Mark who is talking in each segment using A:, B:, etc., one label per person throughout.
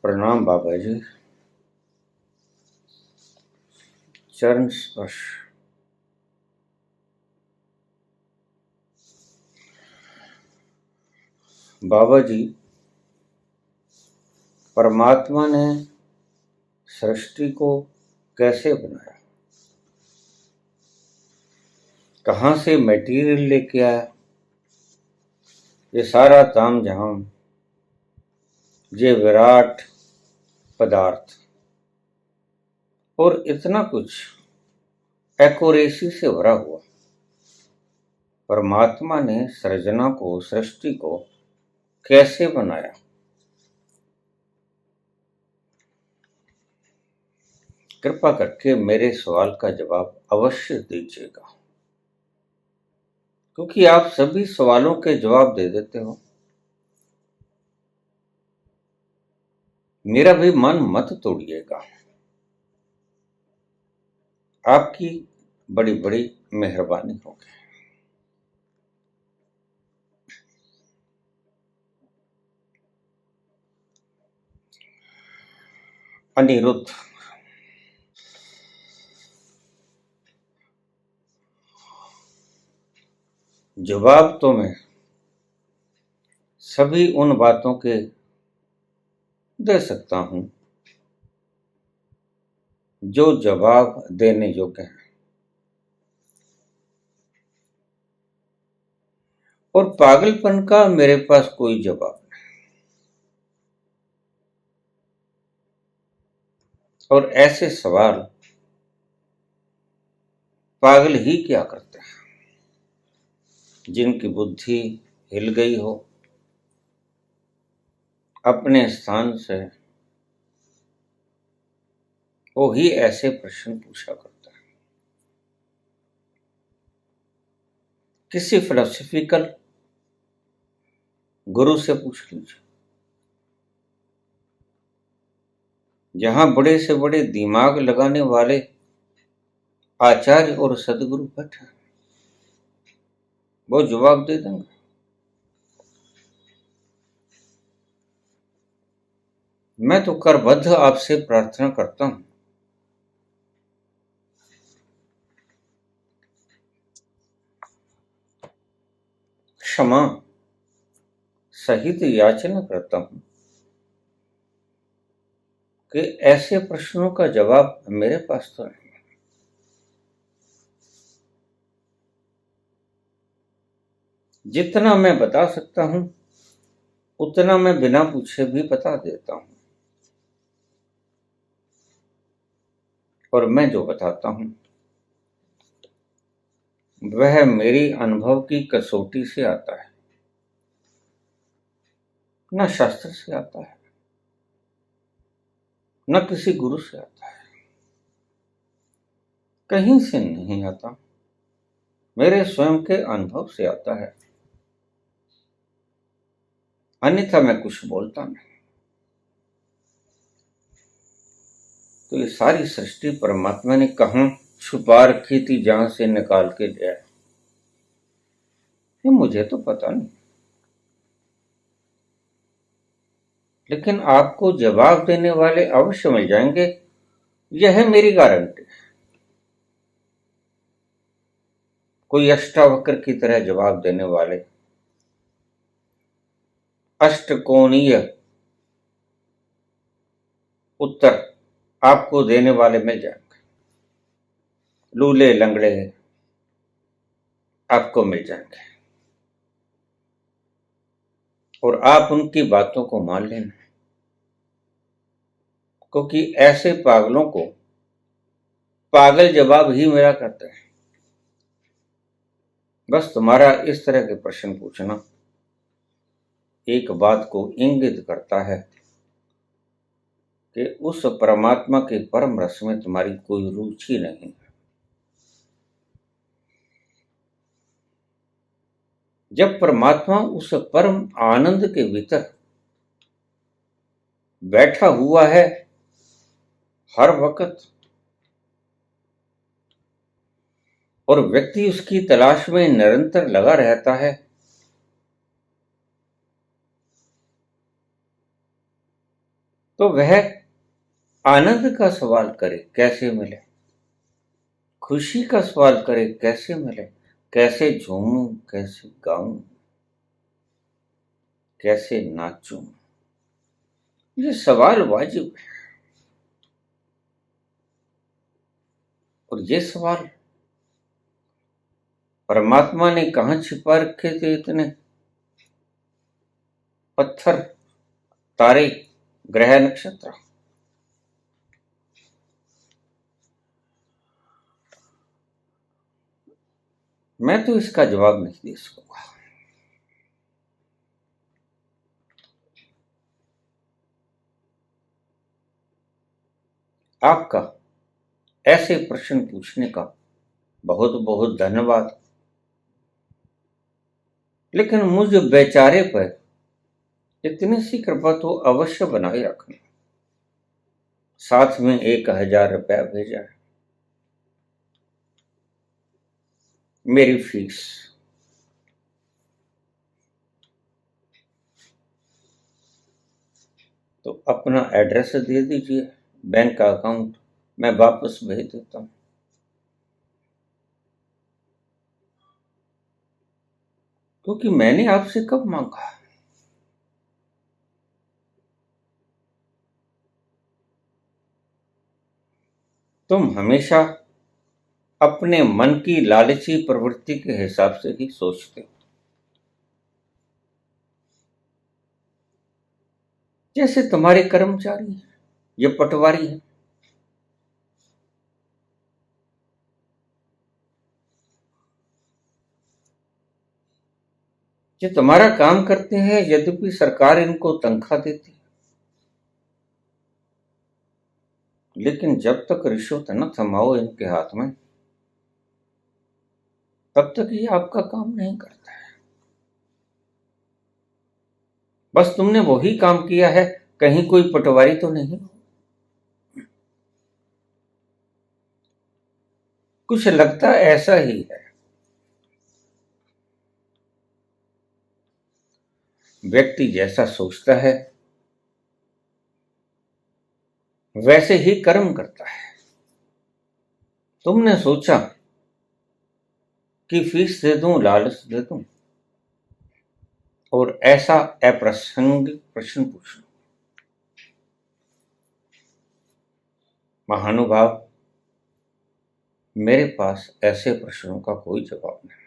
A: प्रणाम बाबा जी। चरण स्पर्श। बाबा जी, परमात्मा ने सृष्टि को कैसे बनाया, कहाँ से मटेरियल लेके आया, ये सारा ताम झाम, ये विराट पदार्थ और इतना कुछ एक्यूरेसी से भरा हुआ परमात्मा ने सृजना को, सृष्टि को कैसे बनाया। कृपा करके मेरे सवाल का जवाब अवश्य दीजिएगा, क्योंकि आप सभी सवालों के जवाब दे देते हो। मेरा भी मन मत तोड़िएगा, आपकी बड़ी बड़ी मेहरबानी होगी। अनिरुद्ध, जवाब तो मैं सभी उन बातों के दे सकता हूं जो जवाब देने योग्य हैं, और पागलपन का मेरे पास कोई जवाब नहीं। और ऐसे सवाल पागल ही क्या करते हैं, जिनकी बुद्धि हिल गई हो अपने स्थान से, वो ही ऐसे प्रश्न पूछा करता है। किसी फिलोसफिकल गुरु से पूछ लीजिए, जहां बड़े से बड़े दिमाग लगाने वाले आचार्य और सदगुरु बैठे, वो जवाब दे देंगे। मैं तो करबद्ध आपसे प्रार्थना करता हूं, क्षमा सहित याचना करता हूं कि ऐसे प्रश्नों का जवाब मेरे पास तो नहीं। जितना मैं बता सकता हूं उतना मैं बिना पूछे भी बता देता हूं, और मैं जो बताता हूं वह मेरी अनुभव की कसौटी से आता है, न शास्त्र से आता है, न किसी गुरु से आता है, कहीं से नहीं आता, मेरे स्वयं के अनुभव से आता है। अन्यथा मैं कुछ बोलता नहीं। तो ये सारी सृष्टि परमात्मा ने कहां छुपा रखी थी, जहां से निकाल के दिया, ये मुझे तो पता नहीं, लेकिन आपको जवाब देने वाले अवश्य मिल जाएंगे, यह है मेरी गारंटी। कोई अष्टावक्र की तरह जवाब देने वाले, अष्टकोणीय उत्तर आपको देने वाले मिल जाएंगे, लूले लंगड़े आपको मिल जाएंगे, और आप उनकी बातों को मान लेना, क्योंकि ऐसे पागलों को पागल जवाब ही मेरा करते हैं। बस तुम्हारा इस तरह के प्रश्न पूछना एक बात को इंगित करता है कि उस परमात्मा के परम रस में तुम्हारी कोई रुचि नहीं है। जब परमात्मा उस परम आनंद के भीतर बैठा हुआ है हर वक्त, और व्यक्ति उसकी तलाश में निरंतर लगा रहता है, तो वह आनंद का सवाल करे कैसे मिले, खुशी का सवाल करे कैसे मिले, कैसे झूमूं, कैसे गाऊं, कैसे नाचूं। ये सवाल वाजिब है। और ये सवाल परमात्मा ने कहां छिपा रखे थे? इतने पत्थर, तारे, ग्रह, नक्षत्र। मैं तो इसका जवाब नहीं दे सकूंगा। आपका ऐसे प्रश्न पूछने का बहुत बहुत धन्यवाद। लेकिन मुझ बेचारे पर इतनी सी कृपा तो अवश्य बनाए रखना। साथ में 1000 रुपया भेजा है, मेरी फीस। तो अपना एड्रेस दे दीजिए, बैंक का अकाउंट, मैं वापस भेज देता हूं। क्योंकि मैंने आपसे कब मांगा? तुम हमेशा अपने मन की लालची प्रवृत्ति के हिसाब से ही सोचते हो। जैसे तुम्हारे कर्मचारी हैं, ये पटवारी हैं। ये तुम्हारा काम करते हैं, यद्यपि सरकार इनको तनख्वाह देती है। लेकिन जब तक रिश्वत न थमाओ इनके हाथ में, तब तक ये आपका काम नहीं करता है। बस तुमने वही काम किया है, कहीं कोई पटवारी तो नहीं। कुछ लगता ऐसा ही है। व्यक्ति जैसा सोचता है वैसे ही कर्म करता है। तुमने सोचा कि फीस दे दूं, लालच दे दूं और ऐसा अप्रासंगिक प्रश्न पूछूं। महानुभाव, मेरे पास ऐसे प्रश्नों का कोई जवाब नहीं।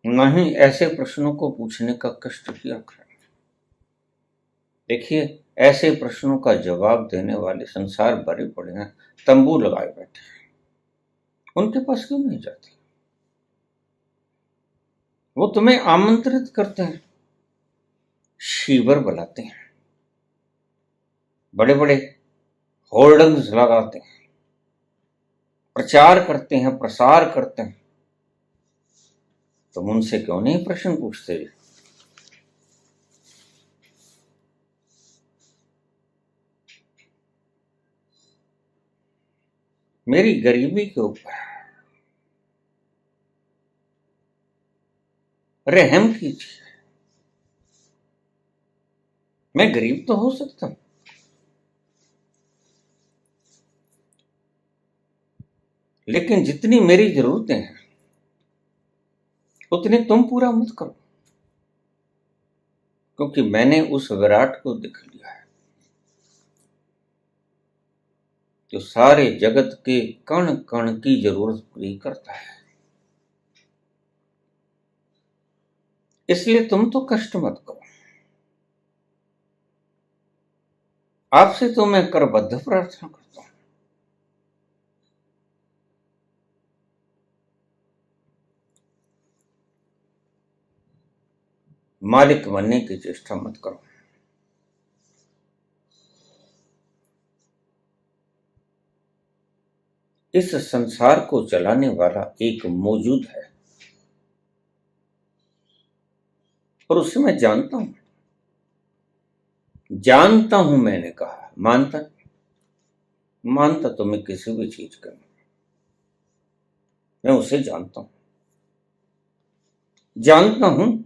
A: न ही ऐसे प्रश्नों को पूछने का कष्ट किया करें। देखिए, ऐसे प्रश्नों का जवाब देने वाले संसार भरे पड़े हैं, तंबू लगाए बैठे हैं। उनके पास क्यों नहीं जाते? वो तुम्हें आमंत्रित करते हैं, शिविर बुलाते हैं, बड़े बड़े होर्डिंग्स लगाते हैं, प्रचार करते हैं, प्रसार करते हैं। तुम उनसे क्यों नहीं प्रश्न पूछते? मेरी गरीबी के ऊपर रहम कीजिए। मैं गरीब तो हो सकता हूं, लेकिन जितनी मेरी जरूरतें हैं उतने तुम पूरा मत करो। क्योंकि मैंने उस विराट को देख लिया है जो सारे जगत के कण कण की जरूरत पूरी करता है। इसलिए तुम तो कष्ट मत करो। आपसे तो मैं करबद्ध प्रार्थना करता हूं। मालिक बनने की चेष्टा मत करो। इस संसार को चलाने वाला एक मौजूद है और उसे मैं जानता हूं। जानता हूं, मैंने कहा, मानता मानता तो मैं किसी भी चीज का नहीं। मैं उसे जानता हूं। जानता हूं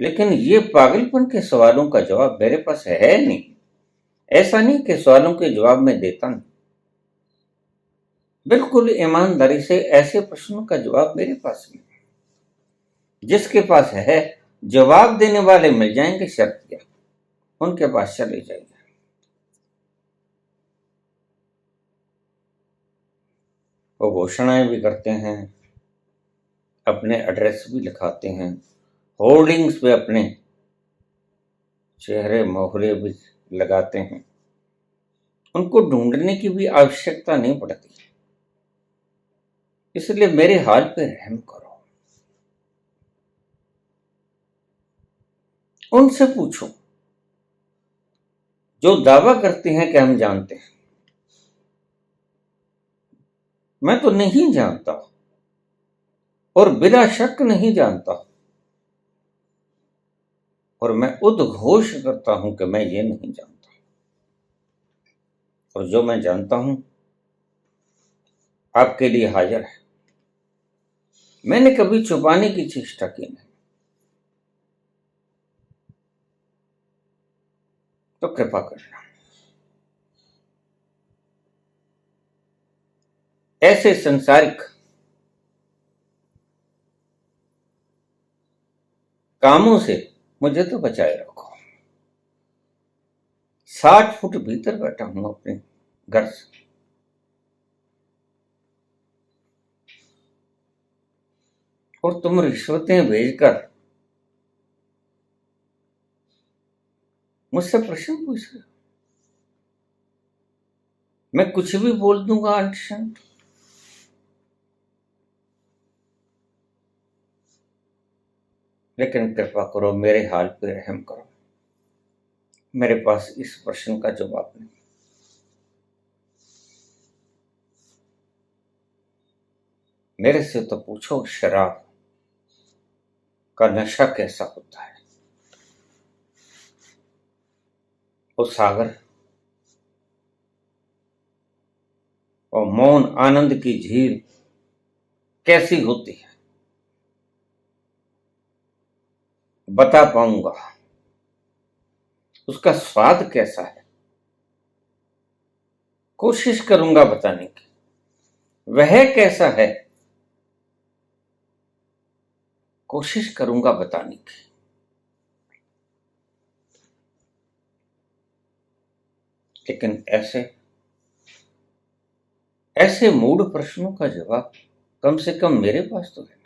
A: लेकिन ये पागलपन के सवालों का जवाब मेरे पास है नहीं। ऐसा नहीं कि सवालों के जवाब मैं देता नहीं, बिल्कुल ईमानदारी से ऐसे प्रश्नों का जवाब मेरे पास नहीं। जिसके पास है जवाब देने वाले मिल जाएंगे, शर्त क्या, उनके पास चले जाइए। वो घोषणाएं भी करते हैं, अपने एड्रेस भी लिखाते हैं, होर्डिंग्स पे अपने चेहरे मोहरे भी लगाते हैं। उनको ढूंढने की भी आवश्यकता नहीं पड़ती। इसलिए मेरे हाल पे रहम करो। उनसे पूछो जो दावा करते हैं कि हम जानते हैं। मैं तो नहीं जानता, और बिना शक नहीं जानता, और मैं उद्घोष करता हूं कि मैं ये नहीं जानता। और जो मैं जानता हूं आपके लिए हाजिर है। मैंने कभी छुपाने की चेष्टा की नहीं। तो कृपा करना ऐसे संसारिक कामों से मुझे तो बचाए रखो। 60 फुट भीतर बैठा हूं अपने घर से, और तुम रिश्वतें भेजकर मुझसे प्रश्न पूछ रहे हो। मैं कुछ भी बोल दूंगा अंशंत। लेकिन कृपा करो, मेरे हाल पे रहम करो। मेरे पास इस प्रश्न का जवाब नहीं। मेरे से तो पूछो शराब का नशा कैसा होता है, वो सागर और मौन आनंद की झील कैसी होती है, बता पाऊंगा। उसका स्वाद कैसा है, कोशिश करूंगा बताने की। वह कैसा है, कोशिश करूंगा बताने की। लेकिन ऐसे मूढ़ प्रश्नों का जवाब कम से कम मेरे पास तो है।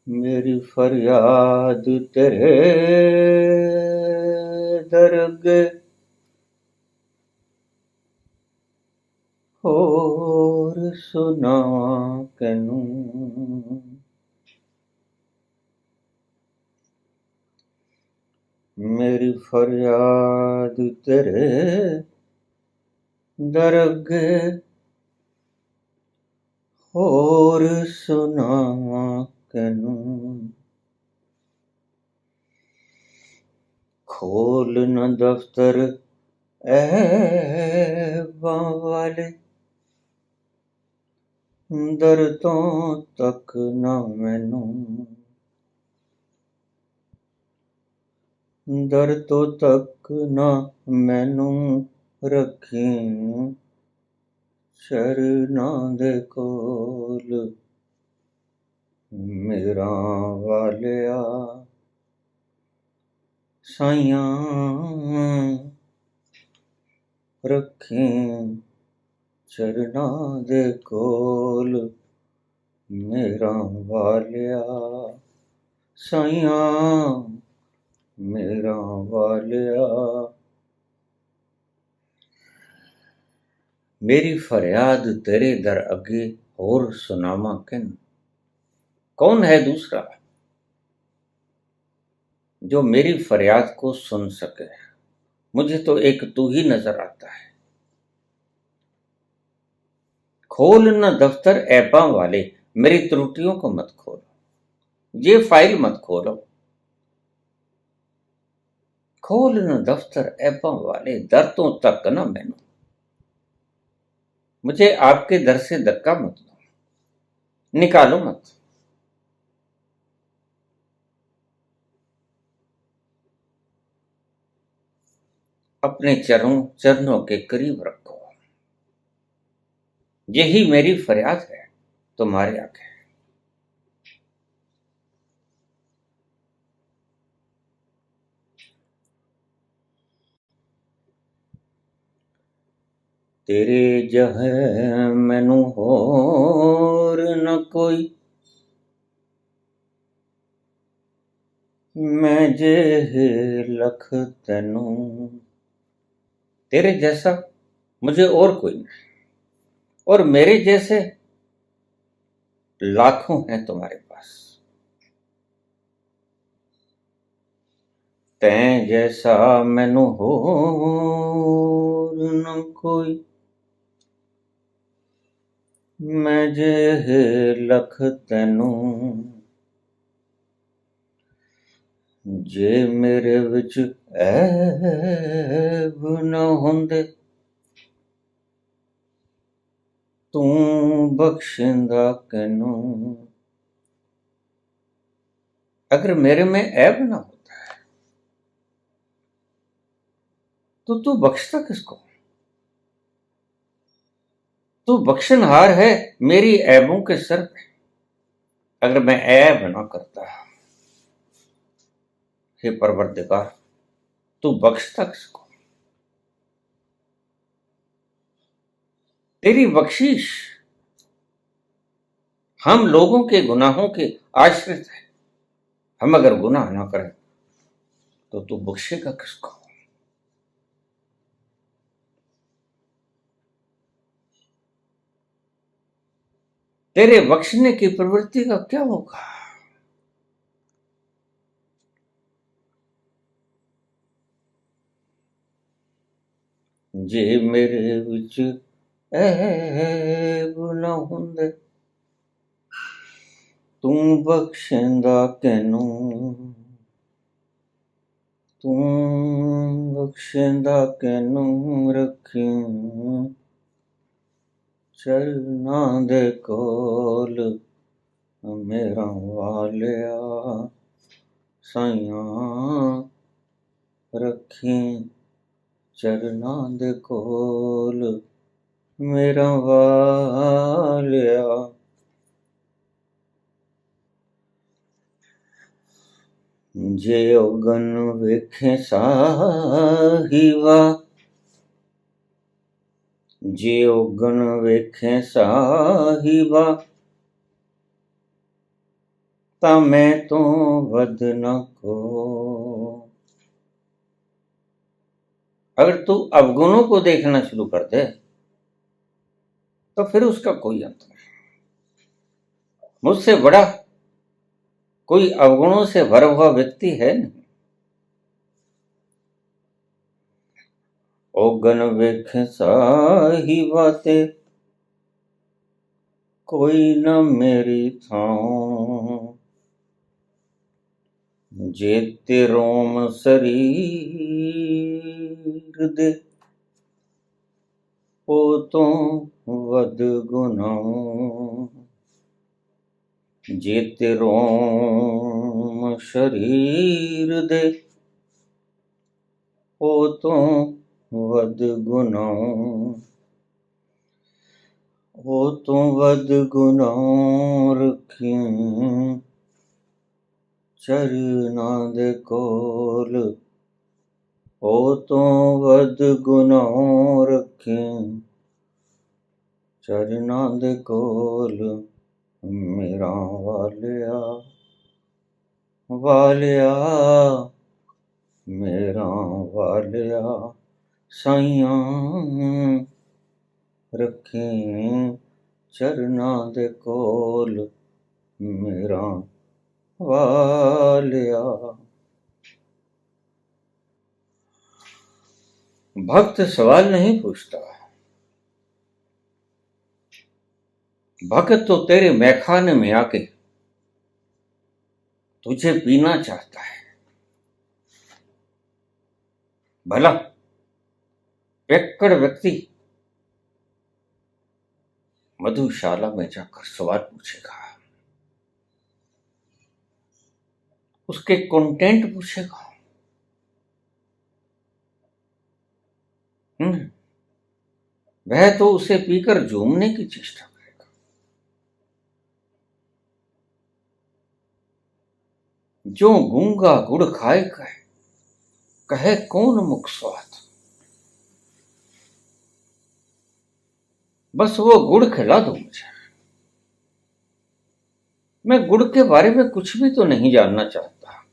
A: मेरी फरियाद तेरे दरगे और सुना कैनू। मेरी फरियाद तेरे दरगे और सुना कैनू। खोल न दफ्तर ऐबां वाले, दर्दों तक ना मैनू। दर्दों तक ना मैनू रखी शरनां दे कोल मेरा वालिया। साइयां रखी चरनां दे कोल मेरा वालिया। साइयां मेरा वालिया। मेरी फरियाद तेरे दर अगे और सुनामा किन। कौन है दूसरा जो मेरी फरियाद को सुन सके। मुझे तो एक तू ही नजर आता है। खोल न दफ्तर ऐबा वाले, मेरी त्रुटियों को मत खोलो, ये फाइल मत खोलो। खोल न दफ्तर ऐबों वाले, दर तो तक ना मैनू, मुझे आपके दर से धक्का मत दो, निकालो मत। अपने चरणों के करीब रखो, यही मेरी फरियाद है तुम्हारे आगे। तेरे जह मैनू होर न कोई, मैं जे लख तैनू। तेरे जैसा मुझे और कोई नहीं, और मेरे जैसे लाखों हैं तुम्हारे पास। तैं जैसा मैनू होर न कोई, मैं जे लख तैनू। जे मेरे विच ऐब न हुंदे, तू बख्शिंदा कैनू। अगर मेरे में ऐब ना होता तो तू बख्शता किसको? तू बख्शनहार है मेरी ऐबों के सर पे। अगर मैं ऐब ना करता, हे परवरदिगार, तू बख्शता किसको? तेरी बख्शीश हम लोगों के गुनाहों के आश्रित है। हम अगर गुनाह ना करें तो तू बख्शेगा किसको? तेरे बख्शने की प्रवृत्ति का क्या होगा? जे मेरे विच ऐब न हुंदे, तू बख्शिंदा कैनू। तू बख्शिंदा कैनू, रखी चरनां दे कोल मेरा वालिया। साइयां रखी चरनां दे कोल मेरा वालिया। जे ओगन वेखे साहिबा, जे ओगन वेखे साहिबा, ता मैं तो वध न को। अगर तू अवगुणों को देखना शुरू कर दे तो फिर उसका कोई अंत नहीं। मुझसे बड़ा कोई अवगुणों से भरा हुआ व्यक्ति है नहीं। ओगन वेखे साहिबा ते कोई न मेरी थां। जेते रोम शरीर दे, ओ तो वध गुनाह। जेते रोम शरीर दे, ओ तो वध गुनाह। ओ तो वध गुनाह, रखी चरनां दे कोल। ओ तो वध गुनाह, रखी चरनां दे कोल मेरा वालिया। वालिया मेरा वालिया, साइयां रखी चरनां दे कोल मेरा वालिया। भक्त सवाल नहीं पूछता, भक्त तो तेरे मैखाने में आके तुझे पीना चाहता है। भला पियक्कड़ व्यक्ति मधुशाला में जाकर सवाल पूछेगा, उसके कंटेंट पूछेगा, वह तो उसे पीकर झूमने की चेष्टा करेगा। जो गूंगा गुड़ खाए कहे कौन मुख स्वाद, बस वो गुड़ खिला दो मुझे, मैं गुड़ के बारे में कुछ भी तो नहीं जानना चाहता।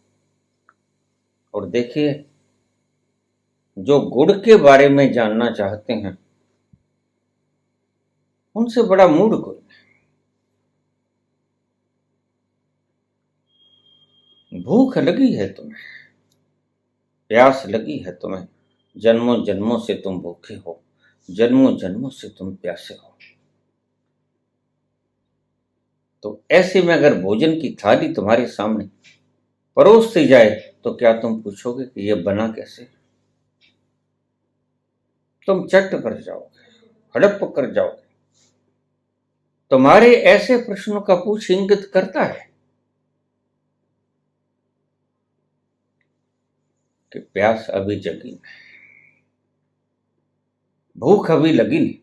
A: और देखिए, जो गुड़ के बारे में जानना चाहते हैं उनसे बड़ा मूड कोई नहीं। भूख लगी है तुम्हें, प्यास लगी है तुम्हें, जन्मों जन्मों से तुम भूखे हो, जन्मों जन्मों से तुम प्यासे हो। तो ऐसे में अगर भोजन की थाली तुम्हारे सामने परोस दी जाए तो क्या तुम पूछोगे कि यह बना कैसे? तुम चट कर जाओगे, हड़प कर जाओगे। तुम्हारे ऐसे प्रश्नों का पूछ इंगित करता है कि प्यास अभी जगी नहीं, भूख अभी लगी नहीं।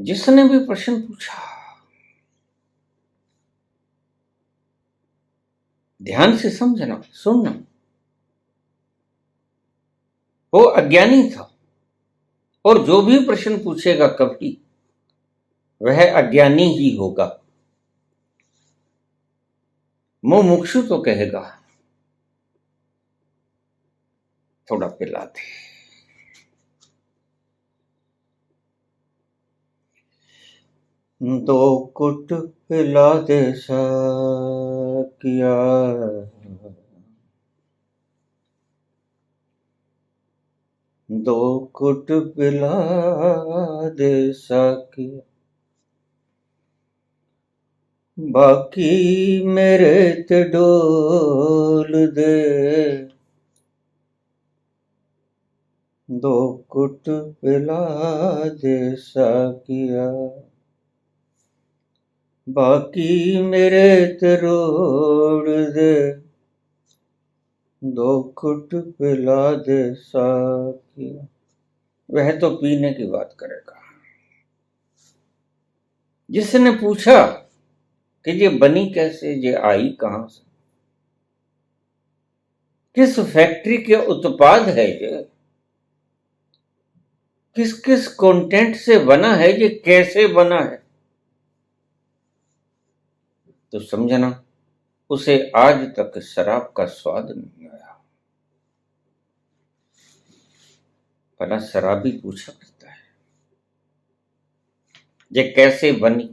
A: जिसने भी प्रश्न पूछा, ध्यान से समझना, सुनना, वो अज्ञानी था। और जो भी प्रश्न पूछेगा कभी वह अज्ञानी ही होगा। मुमुक्षु तो कहेगा थोड़ा पिला दे, दो कुट पिला दे साकिया, दो कुट पिला दे साकिया, बाकी मेरे ते डोल दे, दो कुट पिला दे साकिया, बाकी मेरे ते रोड़ दे, दो कुट पिला दे साकिया। वह तो पीने की बात करेगा। जिसने पूछा कि ये बनी कैसे, ये आई कहां से, किस फैक्ट्री के उत्पाद है ये, किस किस कंटेंट से बना है, ये कैसे बना है, तो समझना उसे आज तक शराब का स्वाद नहीं आया। भला शराबी पूछा करता है ये कैसे बनी?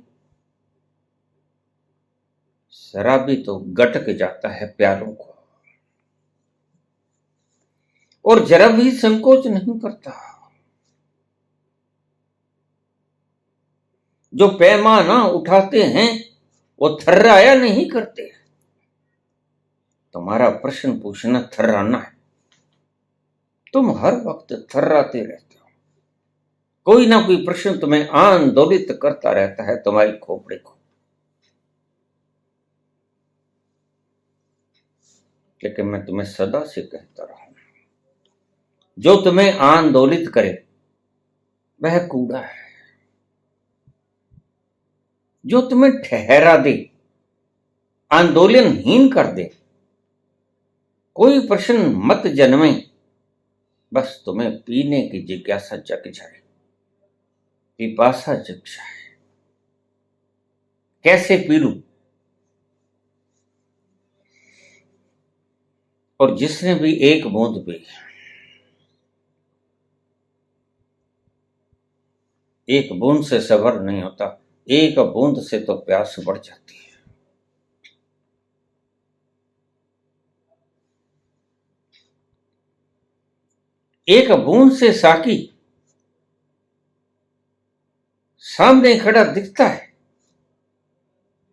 A: शराबी तो गटक जाता है प्यालों को और जरा भी संकोच नहीं करता। जो पैमाना उठाते हैं वो थर्राया नहीं करते। तुम्हारा प्रश्न पूछना थर्राना है। तुम हर वक्त थर्राते रहते हो। कोई ना कोई प्रश्न तुम्हें आंदोलित करता रहता है, तुम्हारी खोपड़ी को। लेकिन मैं तुम्हें सदा से कहता रहा हूं, जो तुम्हें आंदोलित करे वह कूड़ा है। जो तुम्हें ठहरा दे, आंदोलनहीन कर दे, कोई प्रश्न मत जन्मे, बस तुम्हें पीने की जिज्ञासा जग जाए, पिपासा जग जाए। कैसे पी लूं? और जिसने भी एक बूंद पी, एक बूंद से सबर नहीं होता, एक बूंद से तो प्यास बढ़ जाती है। एक बूंद से साकी सामने खड़ा दिखता है,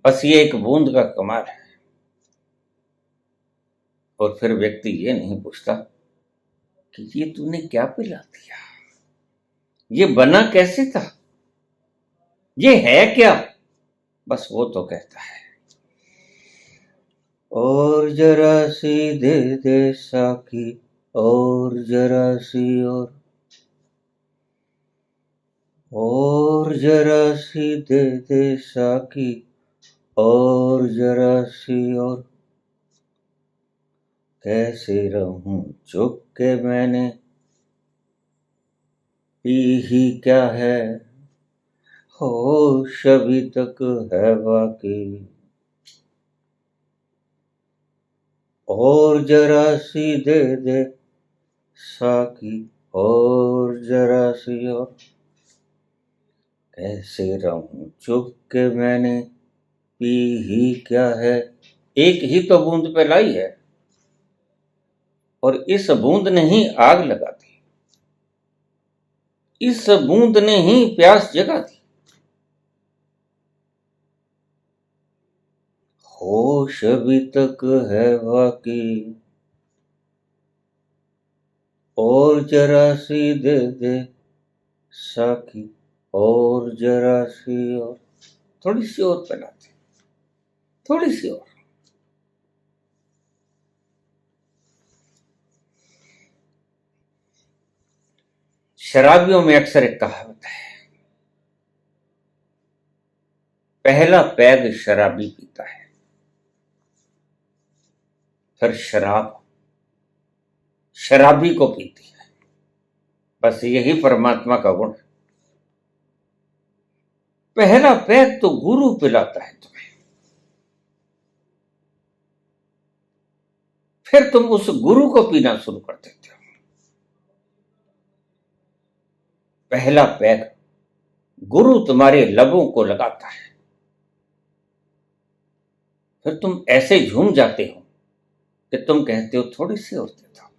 A: बस ये एक बूंद का कमाल है। और फिर व्यक्ति ये नहीं पूछता कि ये तूने क्या पिला दिया, ये बना कैसे था, ये है क्या, बस वो तो कहता है और जरा सी दे दे साकी, और जरा सी और जरा सी दे दे साकी, और जरा सी और, कैसे रहूं चुप के मैंने पी ही क्या है, होश अभी तक है बाकी, और जरा सी दे दे साकी, और जरा सी और, कैसे रहूं चुप के मैंने पी ही क्या है। एक ही तो बूंद पे लाई है और इस बूंद ने ही आग लगा दी, इस बूंद ने ही प्यास जगा दी। होश अभी तक है बाकी, और जरा सी दे दे साकी, और जरा सी और, थोड़ी सी और पिलाते, थोड़ी सी और। शराबियों में अक्सर एक कहावत है, पहला पैग शराबी पीता है, फिर शराब शराबी को पीती है। बस यही परमात्मा का गुण है। पहला पैग तो गुरु पिलाता है तुम्हें, फिर तुम उस गुरु को पीना शुरू कर देते हो। पहला पैग गुरु तुम्हारे लबों को लगाता है, फिर तुम ऐसे झूम जाते हो कि तुम कहते हो थोड़ी सी और देता हूं।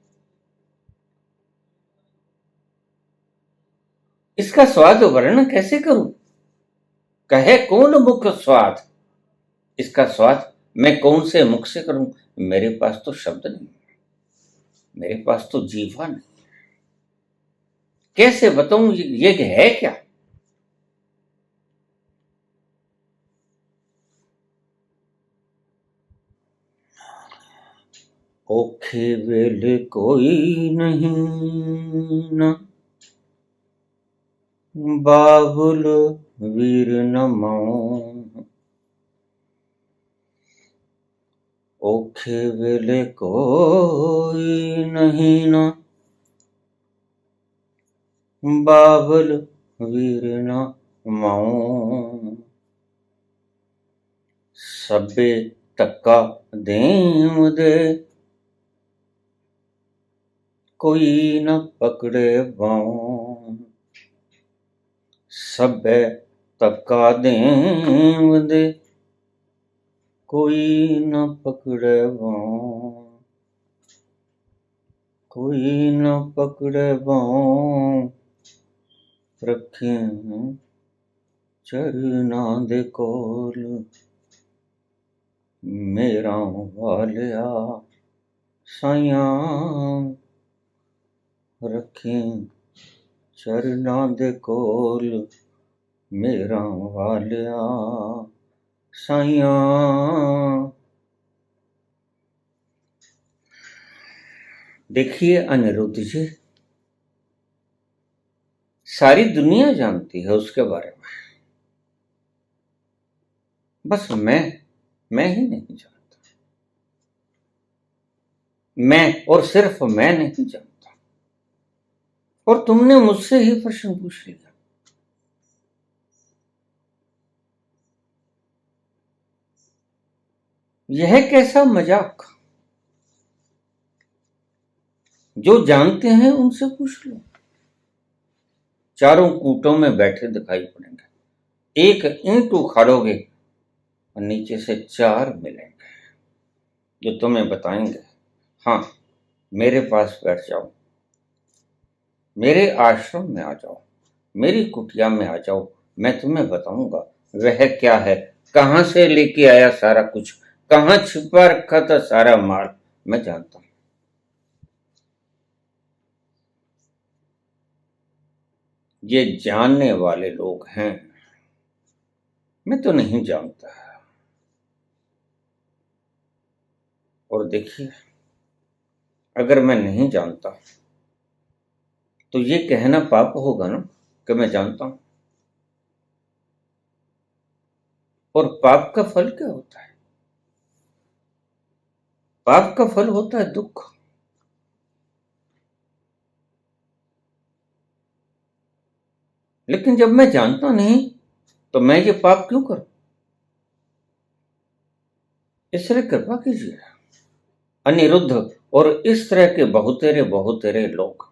A: इसका स्वाद वर्णन कैसे करूं, कहे कौन मुख स्वाद, इसका स्वाद मैं कौन से मुख से करूं। मेरे पास तो शब्द नहीं, मेरे पास तो जीवा नहीं, कैसे बताऊं ये है क्या। ओखे वेले कोई नहीं ना, बाबुल वीर नमाऊं, ओखे वेले कोई नहीं ना, बाबुल वीर नमाऊं, सबे टक्का देम दे, कोई न पकड़े बाऊं, सबे टक्का देम दे, कोई न पकड़े बाऊं, कोई न पकड़े बाऊं, रखें चरना दे कोल, मेरा वालिया साइया, रखें चरना दे कोल, मेरा वालिया साइया। देखिए अनिरुद्ध जी, सारी दुनिया जानती है उसके बारे में, बस मैं ही नहीं जानता, मैं और सिर्फ मैं नहीं जानता। और तुमने मुझसे ही प्रश्न पूछ लिया, यह कैसा मजाक। जो जानते हैं उनसे पूछ लो। चारों कूटों में बैठे दिखाई पड़ेंगे, एक ईंट उखाड़ोगे और नीचे से 4 मिलेंगे जो तुम्हें बताएंगे, हाँ मेरे पास बैठ जाओ, मेरे आश्रम में आ जाओ, मेरी कुटिया में आ जाओ, मैं तुम्हें बताऊंगा वह क्या है, कहां से लेके आया सारा कुछ, कहां छिपा रखा था सारा माल, मैं जानता हूं। ये जानने वाले लोग हैं, मैं तो नहीं जानता। और देखिए, अगर मैं नहीं जानता तो ये कहना पाप होगा ना कि मैं जानता हूं। और पाप का फल क्या होता है? पाप का फल होता है दुख। लेकिन जब मैं जानता नहीं तो मैं ये पाप क्यों करूं? इसलिए कृपा कीजिए। अनिरुद्ध और इस तरह के बहुतेरे लोग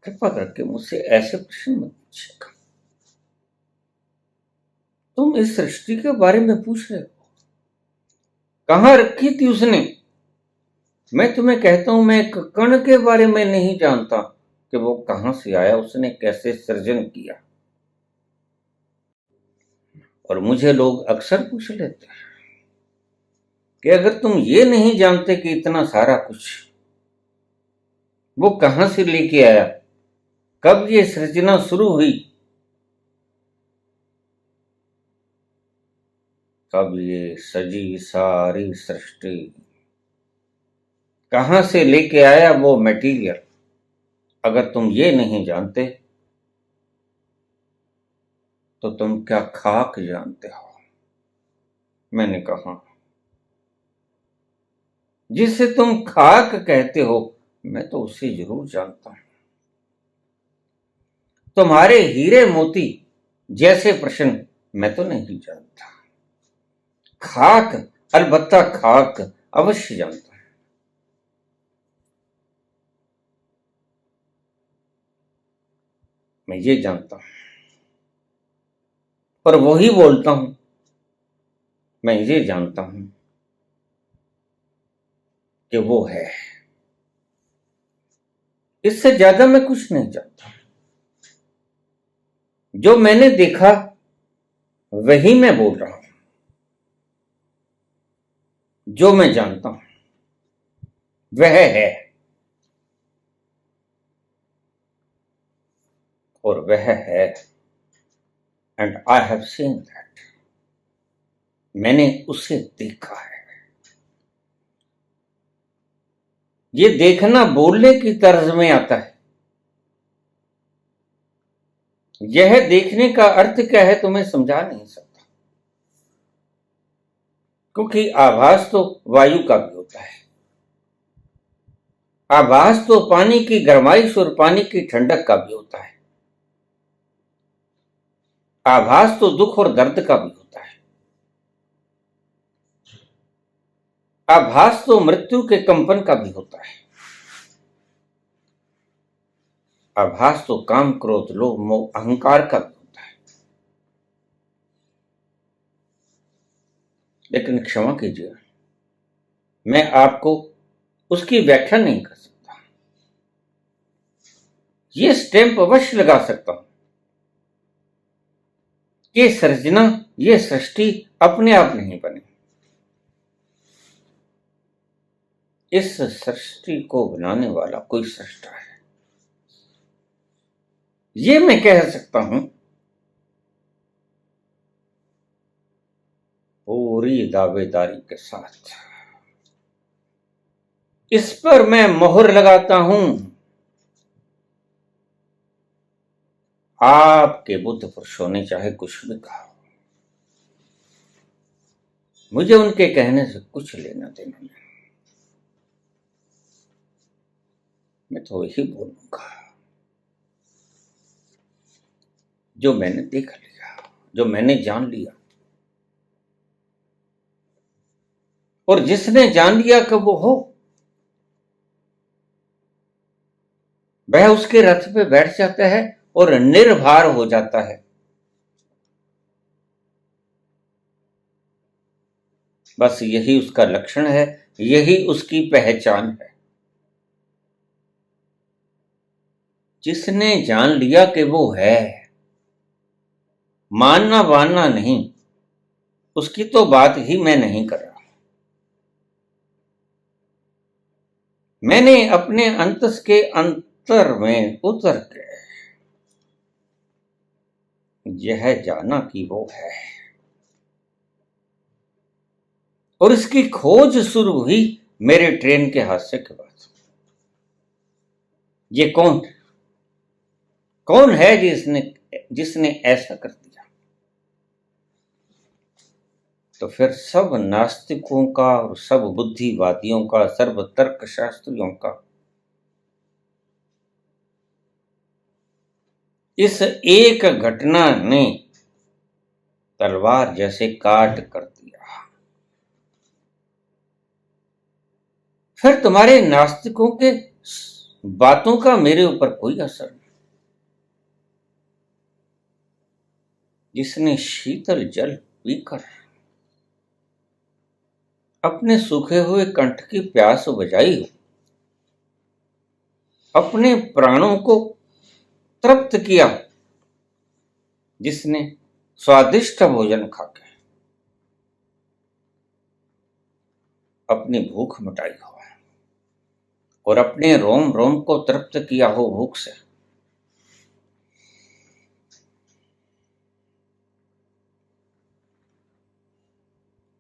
A: कृपा करके मुझसे ऐसे प्रश्न मत पूछिएगा। तुम इस सृष्टि के बारे में पूछ रहे हो, कहां रखी थी उसने? मैं तुम्हें कहता हूं, मैं एक कण के बारे में नहीं जानता कि वो कहां से आया, उसने कैसे सृजन किया। और मुझे लोग अक्सर पूछ लेते हैं कि अगर तुम ये नहीं जानते कि इतना सारा कुछ वो कहां से लेके आया, कब ये सृजना शुरू हुई, कब ये सजी सारी सृष्टि कहां से लेके आया वो मटेरियल, अगर तुम ये नहीं जानते तो तुम क्या खाक जानते हो? मैंने कहा, जिसे तुम खाक कहते हो मैं तो उसे जरूर जानता हूं। तुम्हारे हीरे मोती जैसे प्रश्न मैं तो नहीं जानता। खाक, अलबत्ता खाक अवश्य जानता हूं। मैं ये जानता हूं और वही बोलता हूं। मैं ये जानता हूं कि वो है। इससे ज्यादा मैं कुछ नहीं जानता। जो मैंने देखा वही मैं बोल रहा हूं। जो मैं जानता हूं वह है, और वह है, and I have seen that. मैंने उसे देखा है। ये देखना बोलने की तर्ज में आता है। यह देखने का अर्थ क्या है तुम्हें समझा नहीं सकता, क्योंकि आभास तो वायु का भी होता है। आभास तो पानी की गर्माइश और पानी की ठंडक का भी होता है। आभास तो दुख और दर्द का भी होता है। आभास तो मृत्यु के कंपन का भी होता है। आभास तो काम, क्रोध, लोभ, मोह, अहंकार का भी होता है। लेकिन क्षमा कीजिए, मैं आपको उसकी व्याख्या नहीं कर सकता। ये स्टैंप अवश्य लगा सकता हूं कि सृजना, ये सृष्टि अपने आप नहीं बनी। इस सृष्टि को बनाने वाला कोई सृष्टा है, ये मैं कह सकता हूं पूरी दावेदारी के साथ। इस पर मैं मोहर लगाता हूं, आपके बुद्ध पुरुषों ने चाहे कुछ भी कहा, मुझे उनके कहने से कुछ लेना देना नहीं। मैं तो यही बोलूंगा जो मैंने देख लिया, जो मैंने जान लिया। और जिसने जान लिया कि वो हो, वह उसके रथ पे बैठ जाता है और निर्भर हो जाता है। बस यही उसका लक्षण है, यही उसकी पहचान है। जिसने जान लिया कि वो है, मानना मानना नहीं, उसकी तो बात ही मैं नहीं कर रहा। मैंने अपने अंतस के अंतर में उतर के यह जाना कि वो है, और इसकी खोज शुरू हुई मेरे ट्रेन के हादसे के बाद। ये कौन है जिसने ऐसा कर दिया? तो फिर सब नास्तिकों का और सब बुद्धिवादियों का, सर्व तर्क शास्त्रियों का इस एक घटना ने तलवार जैसे काट कर दिया। फिर तुम्हारे नास्तिकों के बातों का मेरे ऊपर कोई असर नहीं। जिसने शीतल जल पीकर अपने सूखे हुए कंठ की प्यास बुझाई हो, अपने प्राणों को तृप्त किया, जिसने स्वादिष्ट भोजन खाकर अपनी भूख मिटाई हो और अपने रोम रोम को तृप्त किया हो भूख से,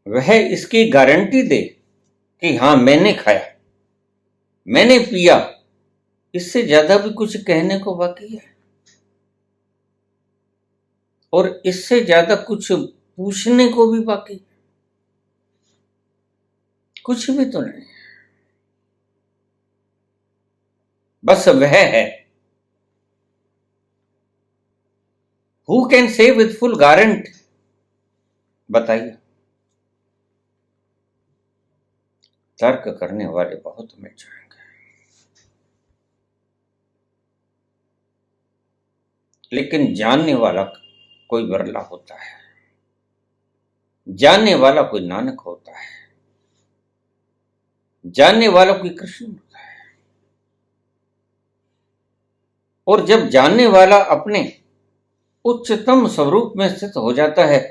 A: वह इसकी गारंटी दे कि हां मैंने खाया, मैंने पिया, इससे ज्यादा भी कुछ कहने को बाकी है? और इससे ज्यादा कुछ पूछने को भी बाकी है? कुछ भी तो नहीं। बस वह है। Who can say with full guarantee? बताइए। तर्क करने वाले बहुत मिट जाएंगे, लेकिन जानने वाला कोई बिरला होता है। जानने वाला कोई नानक होता है, जानने वाला कोई कृष्ण होता है। और जब जानने वाला अपने उच्चतम स्वरूप में स्थित हो जाता है,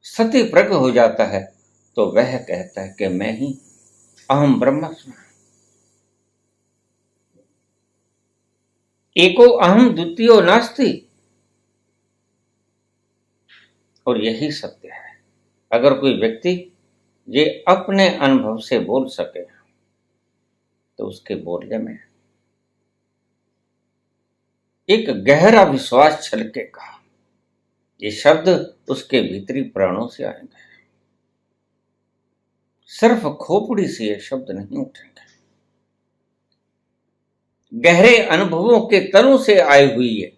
A: सती प्रज्ञ हो जाता है, तो वह कहता है कि मैं ही अहम ब्रह्मास्मि, एको अहम द्वितीयो नास्ति। और यही सत्य है। अगर कोई व्यक्ति ये अपने अनुभव से बोल सके तो उसके बोलने में एक गहरा विश्वास छलकेगा। ये शब्द उसके भीतरी प्राणों से आएंगे, सिर्फ खोपड़ी से ये शब्द नहीं उठेंगे। गहरे अनुभवों के तलों से आई हुई ये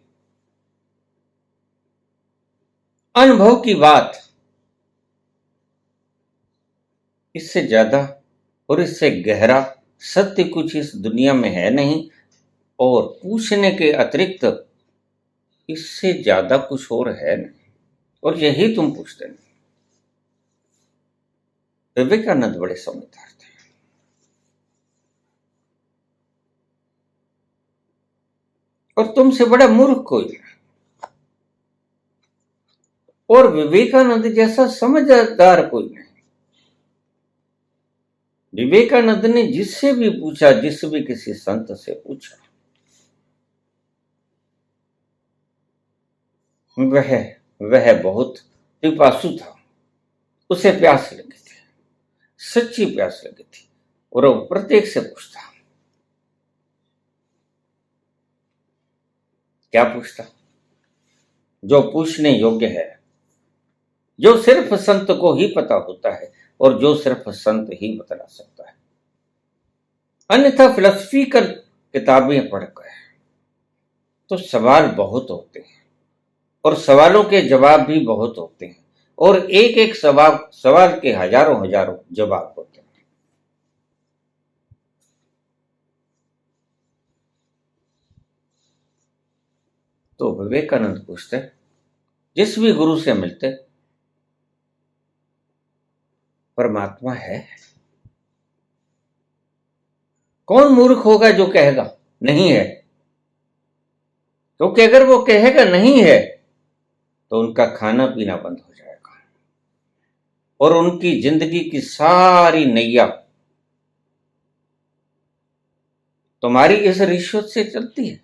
A: अनुभव की बात, इससे ज्यादा और इससे गहरा सत्य कुछ इस दुनिया में है नहीं, और पूछने के अतिरिक्त इससे ज्यादा कुछ और है नहीं। और यही तुम पूछते नहीं। विवेकानंद बड़े समझदार थे, और तुमसे बड़ा मूर्ख कोई नहीं। और विवेकानंद जैसा समझदार कोई नहीं। विवेकानंद ने जिससे भी पूछा, जिस भी किसी संत से पूछा, वह बहुत पिपासु था। उसे प्यास लगी थी, सच्ची प्यास लगी थी, और वो प्रत्येक से पूछता। क्या पूछता? जो पूछने योग्य है, जो सिर्फ संत को ही पता होता है, और जो सिर्फ संत ही बतला सकता है। अन्यथा फिलोसफिकल किताबें पढ़कर तो सवाल बहुत होते हैं, और सवालों के जवाब भी बहुत होते हैं, और एक एक सवाल के हजारों हजारों जवाब होते हैं। तो विवेकानंद पूछते, जिस भी गुरु से मिलते, परमात्मा है? कौन मूर्ख होगा जो कहेगा नहीं है? क्योंकि अगर वो कहेगा नहीं है तो उनका खाना पीना बंद हो जाएगा, और उनकी जिंदगी की सारी नैया तुम्हारी इस रिश्वत से चलती है?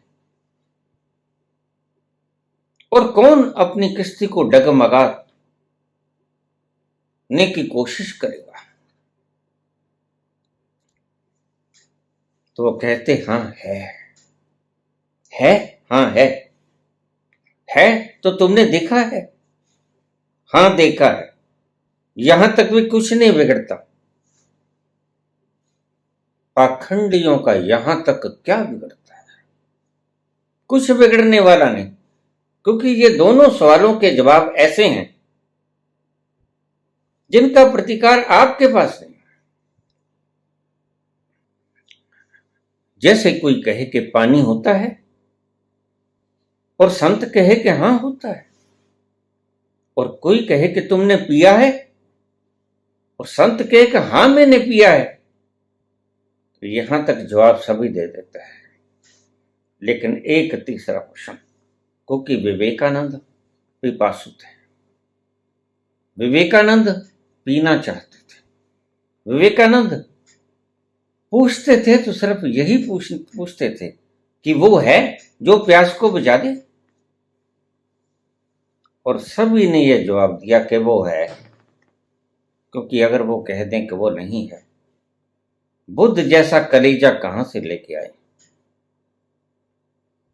A: और कौन अपनी किस्ती को डगमगाने की कोशिश करेगा? तो वो कहते हाँ है, हाँ है। तो तुमने देखा है? हाँ देखा है। यहां तक भी कुछ नहीं बिगड़ता। पाखंडियों का यहां तक क्या बिगड़ता है? कुछ बिगड़ने वाला नहीं, क्योंकि ये दोनों सवालों के जवाब ऐसे हैं जिनका प्रतिकार आपके पास नहीं। जैसे कोई कहे कि पानी होता है और संत कहे कि हां होता है, और कोई कहे कि तुमने पिया है और संत कहे कि हां मैंने पिया है, तो यहां तक जवाब सभी दे देता है। लेकिन एक तीसरा प्रश्न, क्योंकि विवेकानंद पिपासु थे, विवेकानंद पीना चाहते थे, विवेकानंद पूछते थे तो सिर्फ यही पूछते थे कि वो है जो प्यास को बुझा दे, और सभी ने यह जवाब दिया कि वो है, क्योंकि अगर वो कह दें कि वो नहीं है, बुद्ध जैसा कलेजा कहां से लेके आए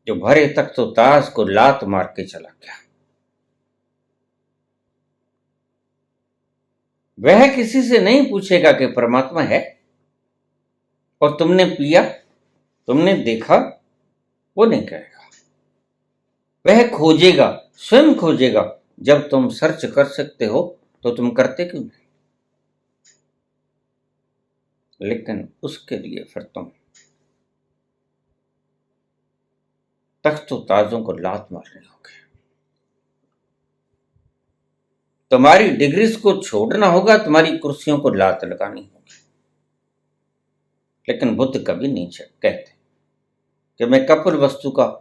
A: जो भरे तक तो ताश को लात मार के चला गया? वह किसी से नहीं पूछेगा कि परमात्मा है और तुमने पिया, तुमने देखा, वो नहीं कहेगा। वह खोजेगा, स्वयं खोजेगा। जब तुम सर्च कर सकते हो तो तुम करते क्यों नहीं? लेकिन उसके लिए फिर तुम तख्तो ताजों को लात मारने होगे, तुम्हारी डिग्रीज को छोड़ना होगा, तुम्हारी कुर्सियों को लात लगानी होगी। लेकिन बुद्ध कभी नहीं कहते कि मैं कपिल वस्तु का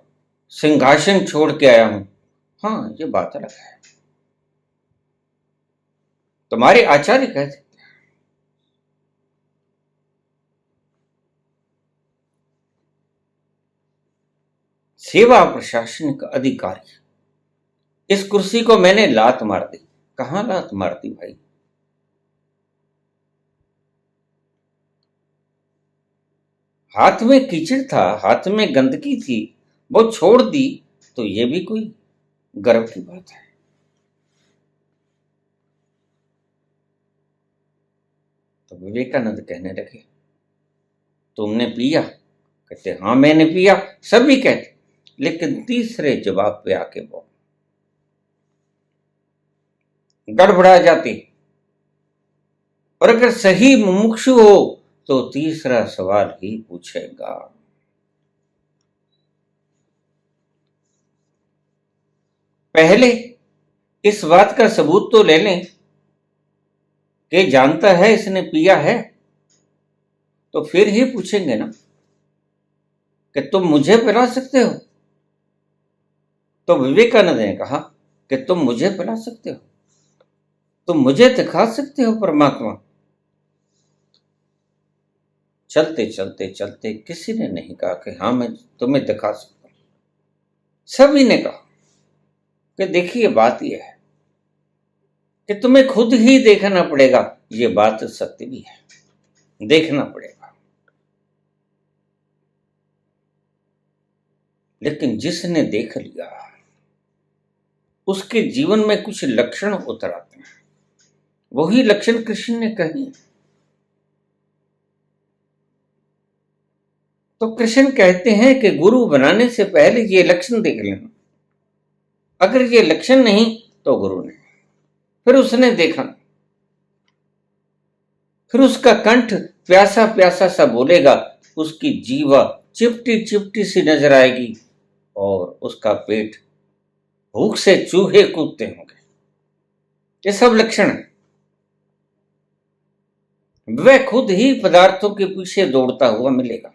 A: सिंहासन छोड़ के आया हूं। हाँ, ये बात अलग है। तुम्हारे आचार्य कहते सेवा प्रशासनिक अधिकारी, इस कुर्सी को मैंने लात मार दी। कहां लात मार दी भाई? हाथ में कीचड़ था, हाथ में गंदगी थी, वो छोड़ दी, तो ये भी कोई गर्व की बात है? तो विवेकानंद कहने लगे तुमने पिया? कहते हाँ मैंने पिया। सभी कहते, लेकिन तीसरे जवाब पे आके वो गड़बड़ा जाती। और अगर सही मुमुक्षु हो तो तीसरा सवाल ही पूछेगा। पहले इस बात का सबूत तो ले लें कि जानता है इसने पिया है, तो फिर ही पूछेंगे ना कि तुम मुझे पिला सकते हो? तो विवेकानंद ने कहा कि तुम मुझे पिला सकते हो, तुम मुझे दिखा सकते हो परमात्मा? चलते चलते चलते किसी ने नहीं कहा कि हाँ मैं तुम्हें दिखा सकता हूं। सभी ने कहा कि देखिए बात यह है कि तुम्हें खुद ही देखना पड़ेगा। ये बात सत्य भी है, देखना पड़ेगा। लेकिन जिसने देख लिया उसके जीवन में कुछ लक्षण उतर आते हैं। वही लक्षण कृष्ण ने कहे। तो कृष्ण कहते हैं कि गुरु बनाने से पहले ये लक्षण देख लेना। अगर ये लक्षण नहीं तो गुरु नहीं। फिर उसने देखा, फिर उसका कंठ प्यासा प्यासा सा बोलेगा, उसकी जीवा चिपटी चिपटी सी नजर आएगी और उसका पेट भूख से चूहे कूदते होंगे। ये सब लक्षण है। वह खुद ही पदार्थों के पीछे दौड़ता हुआ मिलेगा।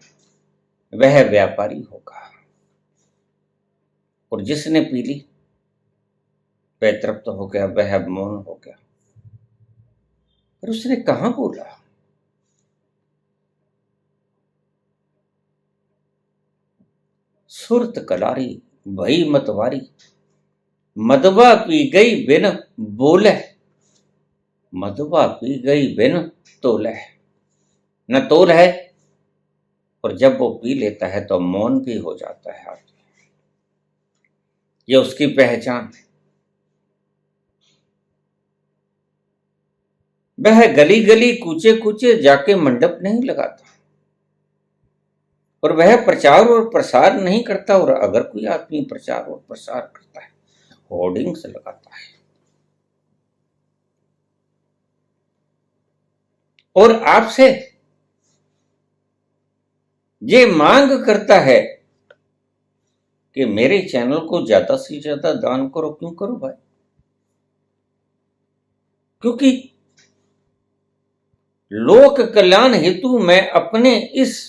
A: वह व्यापारी होगा। और जिसने पी ली वह तृप्त हो गया, वह मौन हो गया। पर उसने कहां बोला? सुरत कलारी भई मतवारी, मदवा पी गई बिन बोले, मदवा पी गई बिन तोले। न तोल है, और जब वो पी लेता है तो मौन भी हो जाता है आदमी। ये उसकी पहचान है। वह गली गली कूचे कूचे जाके मंडप नहीं लगाता, और वह प्रचार और प्रसार नहीं करता, और अगर कोई आदमी प्रचार और प्रसार करता है होर्डिंग्स लगाता है और आपसे ये मांग करता है कि मेरे चैनल को ज्यादा से ज्यादा दान करो। क्यों करो भाई? क्योंकि लोक कल्याण हेतु मैं अपने इस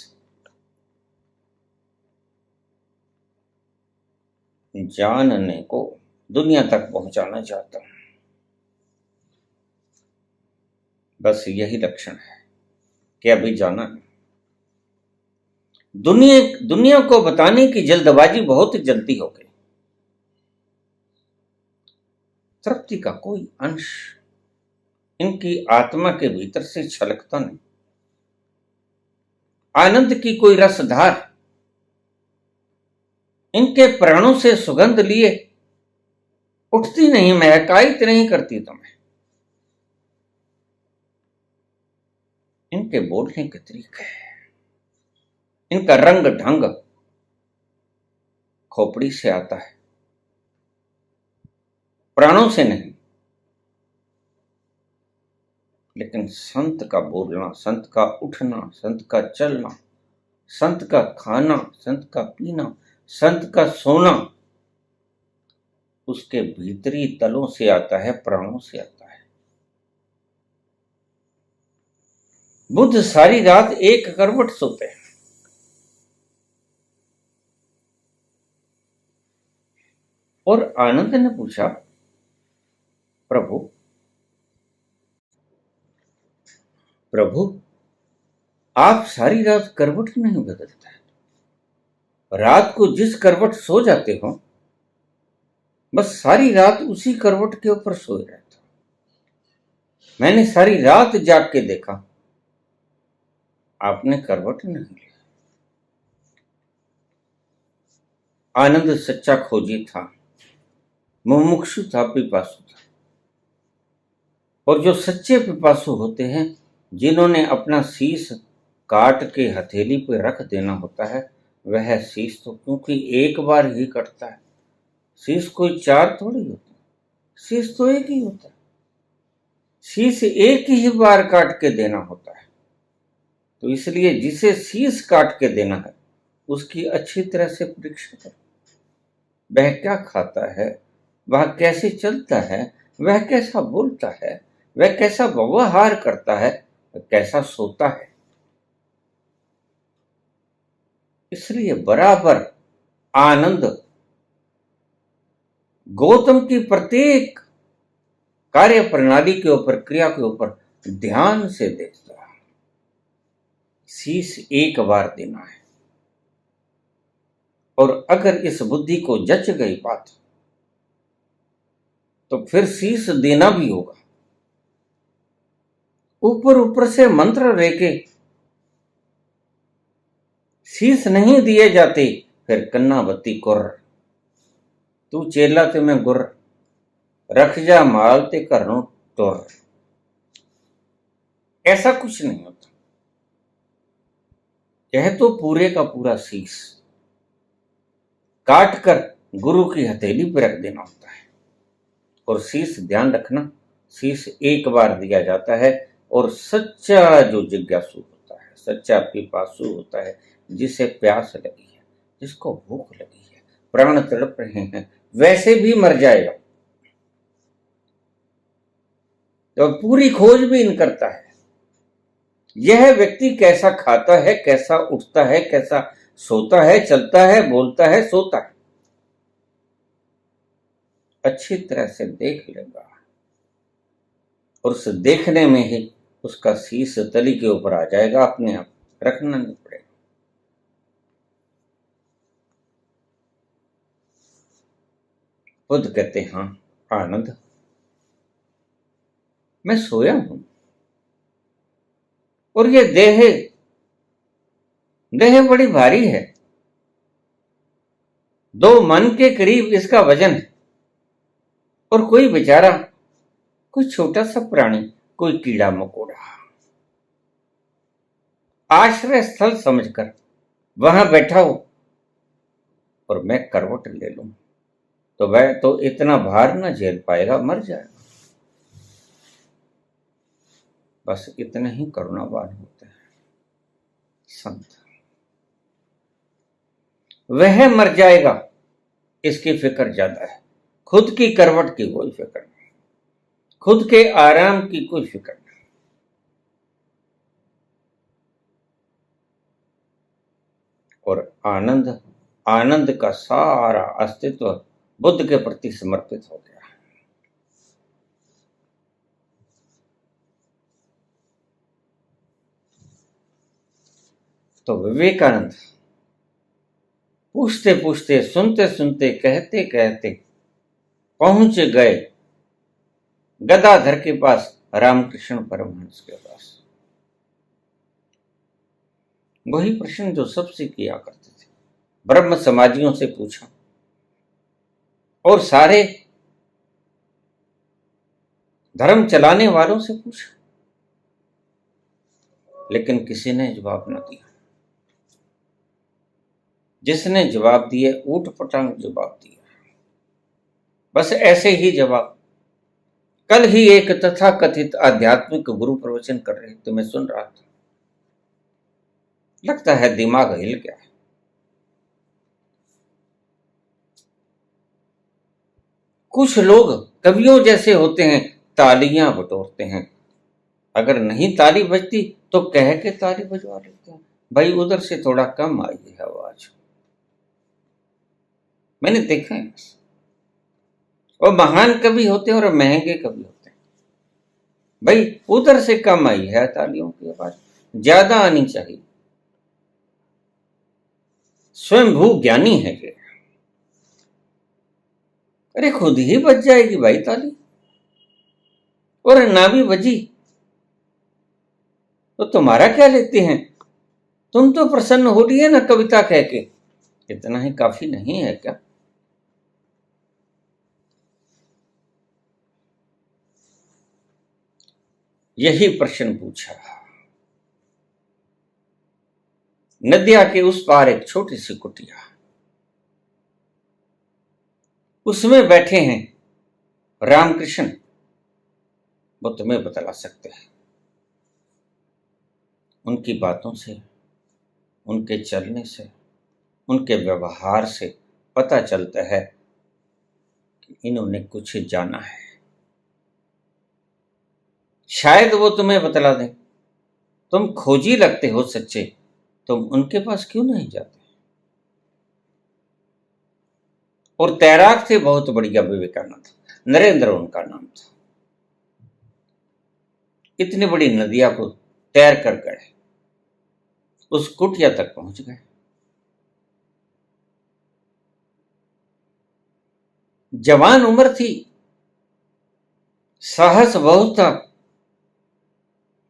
A: जानने को दुनिया तक पहुंचाना चाहता हूं। बस यही लक्षण है कि अभी जाना है। दुनिया को बताने की जल्दबाजी बहुत जल्दी हो गई। तृप्ति का कोई अंश इनकी आत्मा के भीतर से छलकता नहीं। आनंद की कोई रसधार इनके प्राणों से सुगंध लिए उठती नहीं, महकायित नहीं करती तुम्हें। इनके बोलने के तरीके, इनका रंग ढंग खोपड़ी से आता है, प्राणों से नहीं। लेकिन संत का बोलना, संत का उठना, संत का चलना, संत का खाना, संत का पीना, संत का सोना उसके भीतरी तलों से आता है, प्राणों से आता है। बुद्ध सारी रात एक करवट सोते हैं, और आनंद ने पूछा, प्रभु आप सारी रात करवट नहीं बदलते? रात को जिस करवट सो जाते हो बस सारी रात उसी करवट के ऊपर सोए रहते हो। मैंने सारी रात जाग के देखा, आपने करवट नहीं लिया। आनंद सच्चा खोजी था, मुमुक्षु था, पिपासु था। और जो सच्चे पिपासु होते हैं, जिन्होंने अपना शीश काट के हथेली पे रख देना होता है, वह शीश तो क्योंकि एक बार ही कटता है। शीश कोई चार थोड़ी होता, शीश तो एक ही होता है। शीश एक ही बार काट के देना होता है। तो इसलिए जिसे शीश काट के देना है उसकी अच्छी तरह से परीक्षा करो। वह क्या खाता है, वह कैसे चलता है, वह कैसा बोलता है, वह कैसा व्यवहार करता है, वह कैसा सोता है। इसलिए बराबर आनंद गौतम की प्रत्येक कार्य प्रणाली के ऊपर, क्रिया के ऊपर ध्यान से देखता है। शीश एक बार देना है, और अगर इस बुद्धि को जच गई बात तो फिर शीश देना भी होगा। ऊपर ऊपर से मंत्र लेके शीश नहीं दिए जाते, फिर कन्ना बत्ती कुर्र, तू चेला ते मैं गुर्र, रख जा माल ते घरों तुर। ऐसा कुछ नहीं होता। यह तो पूरे का पूरा शीश काट कर गुरु की हथेली पर रख देना होता है। और शीश, ध्यान रखना, शीश एक बार दिया जाता है। और सच्चा जो जिज्ञासु होता है, सच्चा पिपासु होता है, जिसे प्यास लगी है, जिसको भूख लगी है, प्राण तड़प रहे हैं, वैसे भी मर जाएगा तो पूरी खोजबीन करता है। यह व्यक्ति कैसा खाता है, कैसा उठता है, कैसा सोता है, चलता है, बोलता है, सोता है, अच्छी तरह से देख लेगा। और उस देखने में ही उसका शीश तली के ऊपर आ जाएगा, अपने आप रखना नहीं पड़ेगा। बुद्ध कहते हाँ आनंद, मैं सोया हूं और ये देह देह बड़ी भारी है, 2 मन के करीब इसका वजन है। और कोई बेचारा, कोई छोटा सा प्राणी, कोई कीड़ा मकोड़ा आश्रय स्थल समझकर वहां बैठा हो और मैं करवट ले लूं तो वह तो इतना भार न झेल पाएगा, मर जाएगा। बस इतने ही करुणावान होते हैं संत। वह मर जाएगा इसकी फिक्र ज्यादा है, खुद की करवट की कोई फिक्र नहीं, खुद के आराम की कोई फिक्र नहीं। और आनंद, आनंद का सारा अस्तित्व बुद्ध के प्रति समर्पित हो गया। तो विवेकानंद पूछते पूछते, सुनते सुनते, कहते कहते पहुंच गए गदाधर के पास, रामकृष्ण परमहंस के पास। वही प्रश्न जो सबसे किया करते थे, ब्रह्म समाजियों से पूछा और सारे धर्म चलाने वालों से पूछा, लेकिन किसी ने जवाब न दिया। जिसने जवाब दिए ऊट पटांग जवाब दिया, बस ऐसे ही जवाब। कल ही एक तथाकथित आध्यात्मिक गुरु प्रवचन कर रहे थे, मैं सुन रहा था, लगता है दिमाग हिल गया। कुछ लोग कवियों जैसे होते हैं, तालियां बटोरते हैं, अगर नहीं ताली बजती तो कह के ताली बजवा लेते हैं, भाई उधर से थोड़ा कम आई है आवाज। मैंने देखा है। और महान कवि होते हैं और महंगे कवि होते हैं, भाई उधर से कम आई है तालियों की आवाज, ज्यादा आनी चाहिए। स्वयंभू ज्ञानी है ये। अरे खुद ही बज जाएगी भाई ताली, और ना भी बजी तो तुम्हारा क्या लेते हैं, तुम तो प्रसन्न हो रही है ना कविता कह के, इतना ही काफी नहीं है क्या? यही प्रश्न पूछा। नदिया के उस पार एक छोटी सी कुटिया, उसमें बैठे हैं रामकृष्ण। वो तुम्हें बतला सकते हैं, उनकी बातों से, उनके चलने से, उनके व्यवहार से पता चलता है कि इन्होंने कुछ जाना है। शायद वो तुम्हें बतला दें। तुम खोजी लगते हो सच्चे, तुम उनके पास क्यों नहीं जाते? और तैराक थे बहुत बढ़िया विवेकानंद, नरेंद्र उनका नाम था। इतनी बड़ी नदिया को तैर कर गए, उस कुटिया तक पहुंच गए। जवान उम्र थी, साहस बहुत था,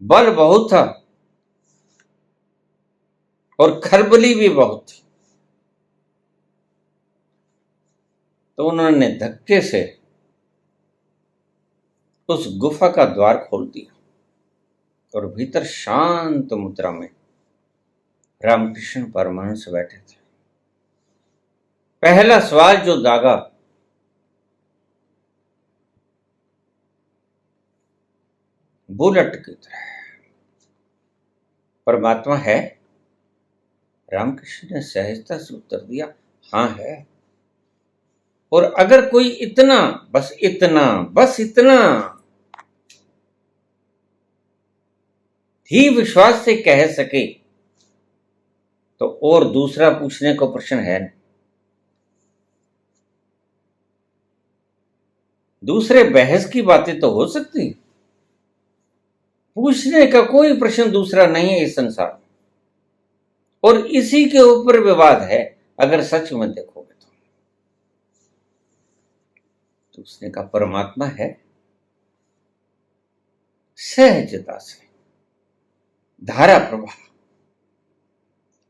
A: बल बहुत था और खलबली भी बहुत थी। तो उन्होंने धक्के से उस गुफा का द्वार खोल दिया और भीतर शांत मुद्रा में रामकृष्ण परमहंस बैठे थे। पहला सवाल जो दागा, बुलेट की तरह, परमात्मा है? रामकृष्ण ने सहजता से उत्तर दिया, हां है। और अगर कोई इतना, बस इतना ही विश्वास से कह सके तो और दूसरा पूछने को प्रश्न है नहीं। दूसरे बहस की बातें तो हो सकती, पूछने का कोई प्रश्न दूसरा नहीं है इस संसार में। और इसी के ऊपर विवाद है, अगर सच में देखोगे तो। तो उसने कहा परमात्मा है। सहजता से धारा प्रवाह,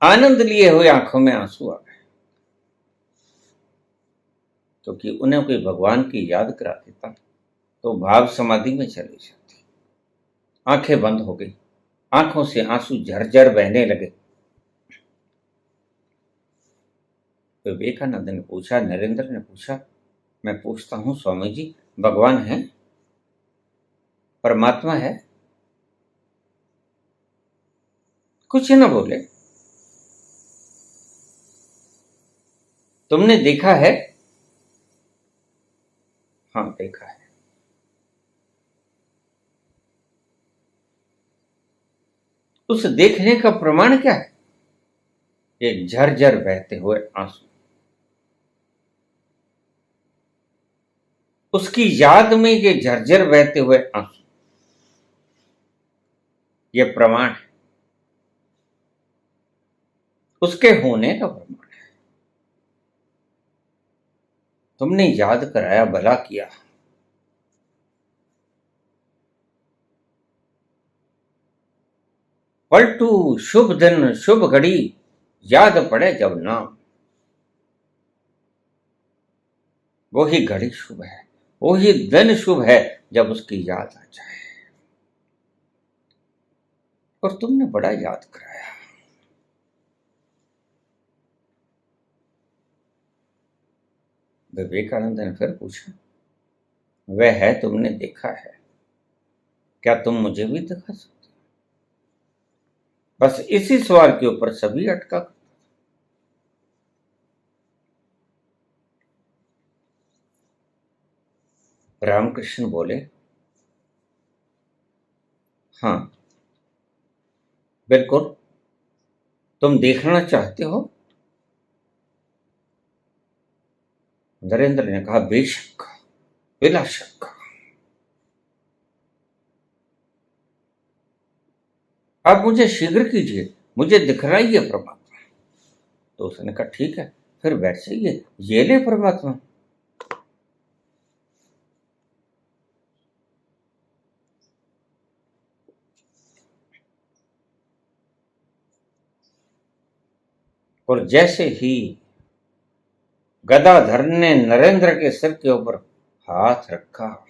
A: आनंद लिए हुए आंखों में आंसू आ गए, क्योंकि उन्हें कोई भगवान की याद करा देता तो भाव समाधि में चले जाते। आंखें बंद हो गई, आंखों से आंसू झरझर बहने लगे। विवेकानंद ने पूछा, नरेंद्र ने पूछा, मैं पूछता हूं स्वामी जी, भगवान है, परमात्मा है? कुछ न बोले। तुमने देखा है? हाँ देखा है। उस देखने का प्रमाण क्या है? ये झरझर बहते हुए आंसू, उसकी याद में ये झरझर बहते हुए आंसू, ये प्रमाण है, उसके होने का प्रमाण है। तुमने याद कराया, भला किया। पलटू शुभ दिन शुभ घड़ी, याद पड़े जब नाम, वही घड़ी शुभ है, वही दिन शुभ है जब उसकी याद आ जाए। और तुमने बड़ा याद कराया। विवेकानंद ने फिर पूछा, वह है, तुमने देखा है, क्या तुम मुझे भी दिखा सकते? बस इसी सवाल के ऊपर सभी अटका। रामकृष्ण बोले, हाँ बिल्कुल, तुम देखना चाहते हो? नरेंद्र ने कहा, बेशक, बिला शक। आप मुझे शीघ्र कीजिए, मुझे दिखलाइए परमात्मा। तो उसने कहा, ठीक है, फिर बैठ जाइए, ये ले परमात्मा। और जैसे ही गदाधर ने नरेंद्र के सिर के ऊपर हाथ रखा,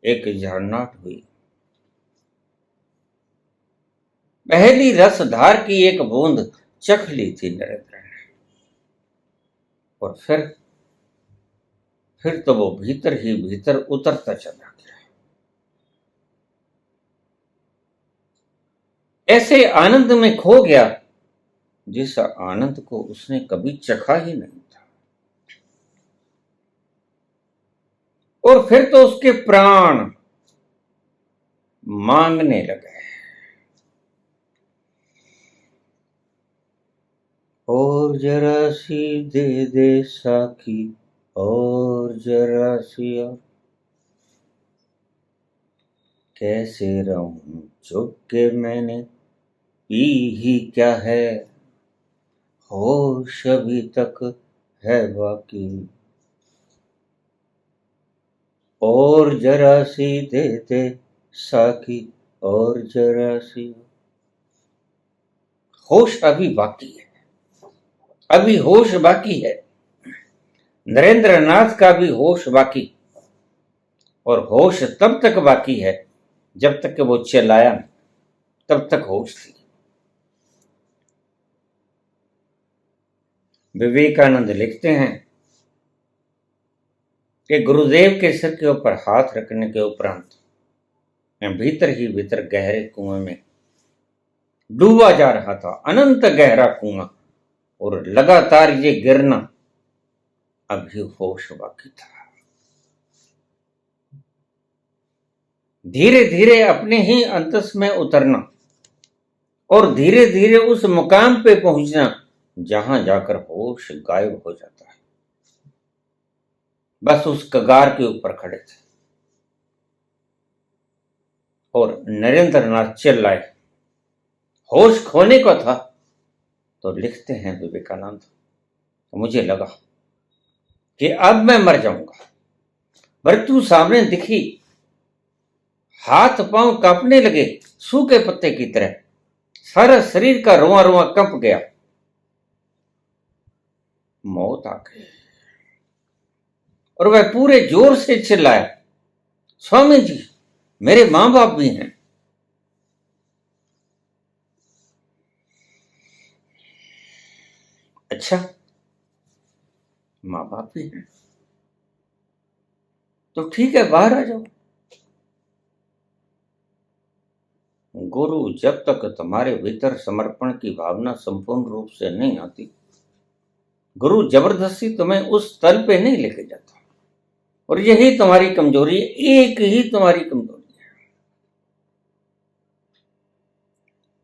A: एक झरनाट हुई। पहली रसधार की एक बूंद चख ली थी नरेंद्र ने, और फिर तो वो भीतर ही भीतर उतरता चला गया। ऐसे आनंद में खो गया जिस आनंद को उसने कभी चखा ही नहीं था। और फिर तो उसके प्राण मांगने लगे, और जरा सी दे दे साकी, और जरा सी, और कैसे रहूं चुप के मैंने पी ही क्या है, होश अभी तक है बाकी, और जरा सी दे दे साकी, और जरा सी, होश अभी बाकी है, अभी होश बाकी है। नरेंद्र नाथ का भी होश बाकी, और होश तब तक बाकी है जब तक कि वो चिल्लाया, तब तक होश थी। विवेकानंद लिखते हैं कि गुरुदेव के सिर के ऊपर हाथ रखने के उपरांत मैं भीतर ही भीतर गहरे कुएं में डूबा जा रहा था, अनंत गहरा कुआं, और लगातार ये गिरना, अभी होश बाकी था। धीरे धीरे अपने ही अंतस में उतरना, और धीरे धीरे उस मुकाम पे पहुंचना जहां जाकर होश गायब हो जाता है। बस उस कगार के ऊपर खड़े थे, और नरेंद्र नाथ चिल्लाए, होश खोने को था। तो लिखते हैं विवेकानंद, तो मुझे लगा कि अब मैं मर जाऊंगा, मृत्यु सामने दिखी, हाथ पांव कांपने लगे सूखे पत्ते की तरह, सारा शरीर का रोआ रोआ कंप गया। मौत आ गई और वह पूरे जोर से चिल्लाया, स्वामी जी, मेरे मां बाप भी हैं। अच्छा, मां बाप भी हैं तो ठीक है, बाहर आ जाओ। गुरु जब तक तुम्हारे भीतर समर्पण की भावना संपूर्ण रूप से नहीं आती, गुरु जबरदस्ती तुम्हें उस तल पे नहीं लेके जाता। और यही तुम्हारी कमजोरी है, एक ही तुम्हारी कमजोरी है।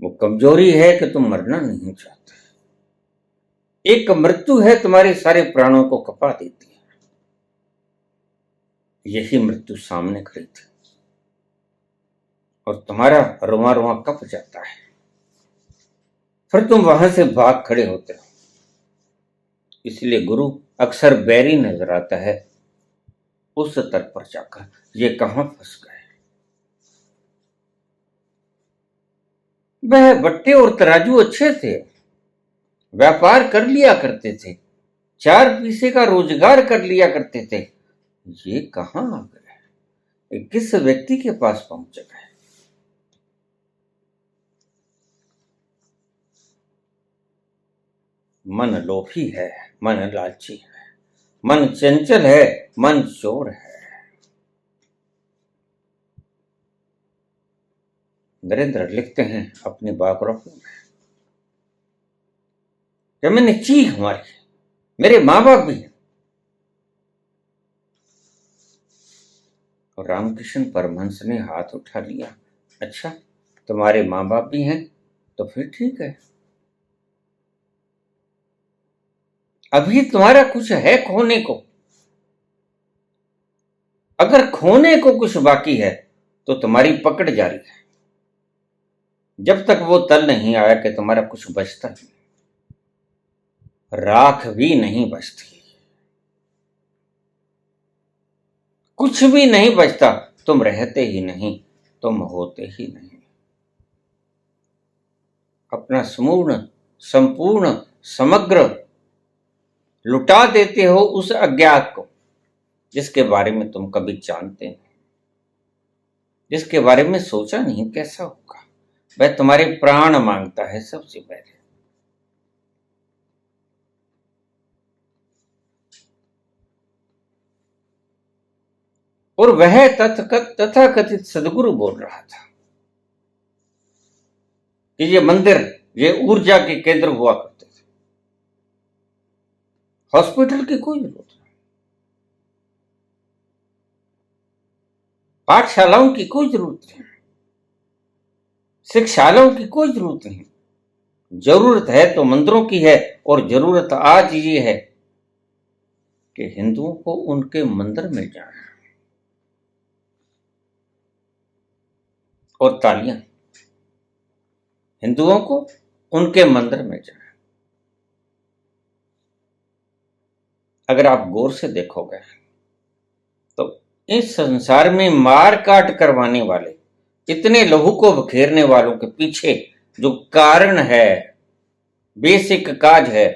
A: वो कमजोरी है कि तुम मरना नहीं चाहते। एक मृत्यु है तुम्हारे सारे प्राणों को कपा देती है। यही मृत्यु सामने खड़ी थी और तुम्हारा रुआ रुआ कप जाता है। फिर तुम वहां से भाग खड़े होते हो। इसलिए गुरु अक्सर बैरी नजर आता है उस तट पर जाकर, ये कहां फंस गए। वह बट्टे और तराजू अच्छे थे, व्यापार कर लिया करते थे, 4 पैसे का रोजगार कर लिया करते थे। ये कहां आ गए, किस व्यक्ति के पास पहुंच गए। मन लोभी है, मन लालची है, मन चंचल है, मन चोर है। नरेंद्र लिखते हैं अपनी बायोग्राफी में, जब मैंने चीख मारी, मेरे मां बाप भी हैं। और रामकृष्ण परमहंस ने हाथ उठा लिया, अच्छा तुम्हारे मां बाप भी हैं तो फिर ठीक है। अभी तुम्हारा कुछ है खोने को। अगर खोने को कुछ बाकी है तो तुम्हारी पकड़ जारी है, जब तक वो तल नहीं आया कि तुम्हारा कुछ बचता नहीं। राख भी नहीं बचती, कुछ भी नहीं बचता। तुम रहते ही नहीं, तुम होते ही नहीं। अपना संपूर्ण समग्र लुटा देते हो उस अज्ञात को, जिसके बारे में तुम कभी जानते नहीं, जिसके बारे में सोचा नहीं कैसा होगा। वह तुम्हारे प्राण मांगता है सबसे पहले। और वह तथाकथित सदगुरु बोल रहा था कि ये मंदिर, ये ऊर्जा के केंद्र हुआ करते थे। हॉस्पिटल की कोई जरूरत नहीं, पाठशालाओं की कोई जरूरत नहीं, शिक्षालयों की कोई जरूरत नहीं। जरूरत है तो मंदिरों की है। और जरूरत आज ये है कि हिंदुओं को उनके मंदिर मिल जाए। और तालियां हिंदुओं को उनके मंदिर में जाए। अगर आप गौर से देखोगे तो इस संसार में मार काट करवाने वाले, इतने लहू को बखेरने वालों के पीछे जो कारण है, बेसिक काज है,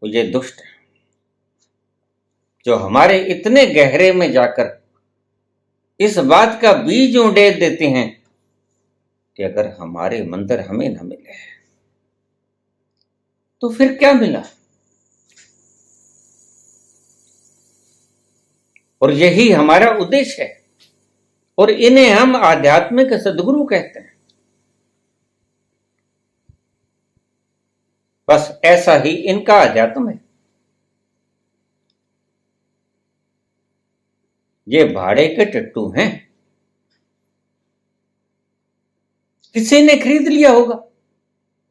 A: वो ये दुष्ट है, जो हमारे इतने गहरे में जाकर इस बात का बीज उड़ेल देते हैं कि अगर हमारे मंदिर हमें न मिले तो फिर क्या मिला। और यही हमारा उद्देश्य है। और इन्हें हम आध्यात्मिक सदगुरु कहते हैं। बस ऐसा ही इनका अध्यात्म है। ये भाड़े के टट्टू हैं, किसी ने खरीद लिया होगा,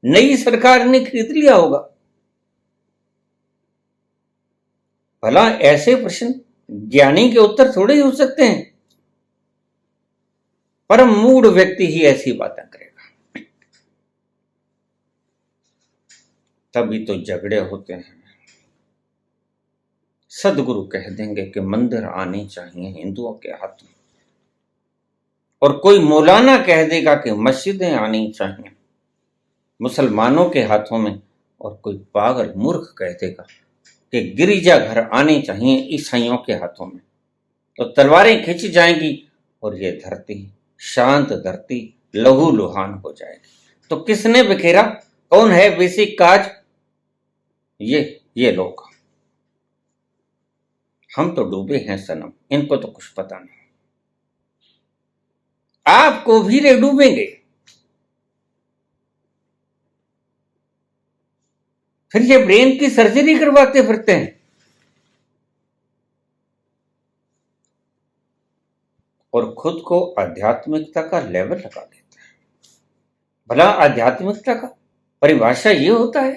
A: नई सरकार ने खरीद लिया होगा। भला ऐसे प्रश्न ज्ञानी के उत्तर थोड़े ही हो सकते हैं। परम मूढ़ व्यक्ति ही ऐसी बातें करेगा। तभी तो झगड़े होते हैं, सदगुरु कह देंगे कि मंदिर आने चाहिए हिंदुओं के हाथ में, और कोई मौलाना कह देगा कि मस्जिदें आनी चाहिए मुसलमानों के हाथों में, और कोई पागल मूर्ख कह देगा कि गिरजाघर आने चाहिए ईसाइयों के हाथों में। तो तलवारें खिंच जाएंगी और ये धरती, शांत धरती लहू लुहान हो जाएगी। तो किसने बिखेरा? कौन है बेसिक काज? ये लोग। हम तो डूबे हैं सनम, इनको तो कुछ पता नहीं। आपको भी रे डूबेंगे, फिर ये ब्रेन की सर्जरी करवाते फिरते हैं और खुद को आध्यात्मिकता का लेवल लगा देते हैं। भला आध्यात्मिकता का परिभाषा ये होता है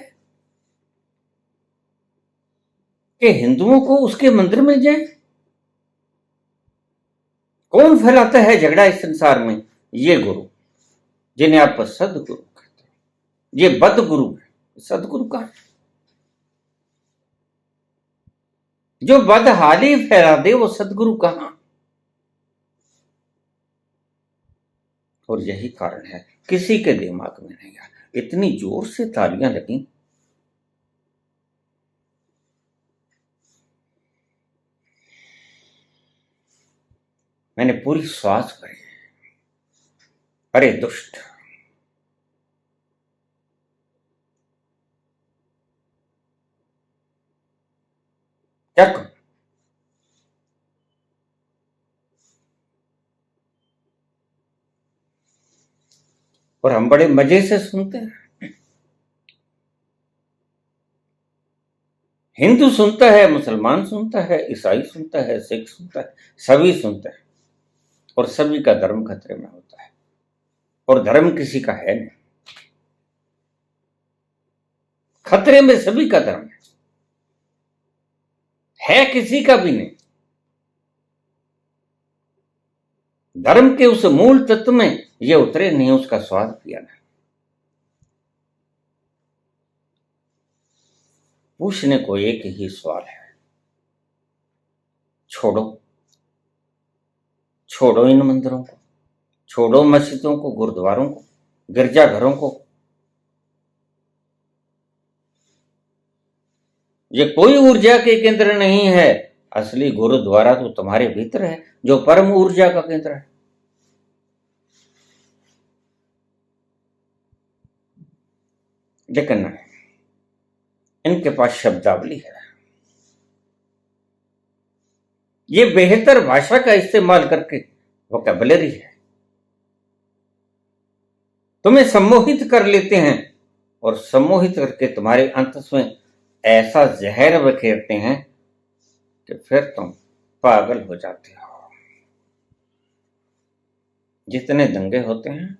A: कि हिंदुओं को उसके मंदिर मिल जाए? कौन फैलाता है झगड़ा इस संसार में? ये गुरु, जिन्हें आप सदगुरु कहते हैं। ये बद गुरु है, सदगुरु का है। जो बदहाली फैला दे वो सदगुरु कहां? और यही कारण है किसी के दिमाग में नहीं आया। इतनी जोर से तालियां लगी। मैंने पूरी श्वास भरी। अरे दुष्ट, क्या कहूं? और हम बड़े मजे से सुनते हैं। हिंदू सुनता है, मुसलमान सुनता है, ईसाई सुनता है, सिख सुनता है, सभी सुनते हैं, और सभी का धर्म खतरे में होता है। और धर्म किसी का है नहीं, खतरे में सभी का धर्म है किसी का भी नहीं। धर्म के उस मूल तत्व में ये उतरे नहीं, उसका स्वाद पिया नहीं। पूछने को एक ही सवाल है, छोड़ो इन मंदिरों को, छोड़ो मस्जिदों को, गुरुद्वारों को, गिरजाघरों को। ये कोई ऊर्जा के केंद्र नहीं है। असली गुरुद्वारा तो तुम्हारे भीतर है, जो परम ऊर्जा का केंद्र है। लेकिन इनके पास शब्दावली है, ये बेहतर भाषा का इस्तेमाल करके वोकैबुलरी है, तुम्हें सम्मोहित कर लेते हैं और सम्मोहित करके तुम्हारे अंतस में ऐसा जहर बखेरते हैं कि फिर तुम पागल हो जाते हो। जितने दंगे होते हैं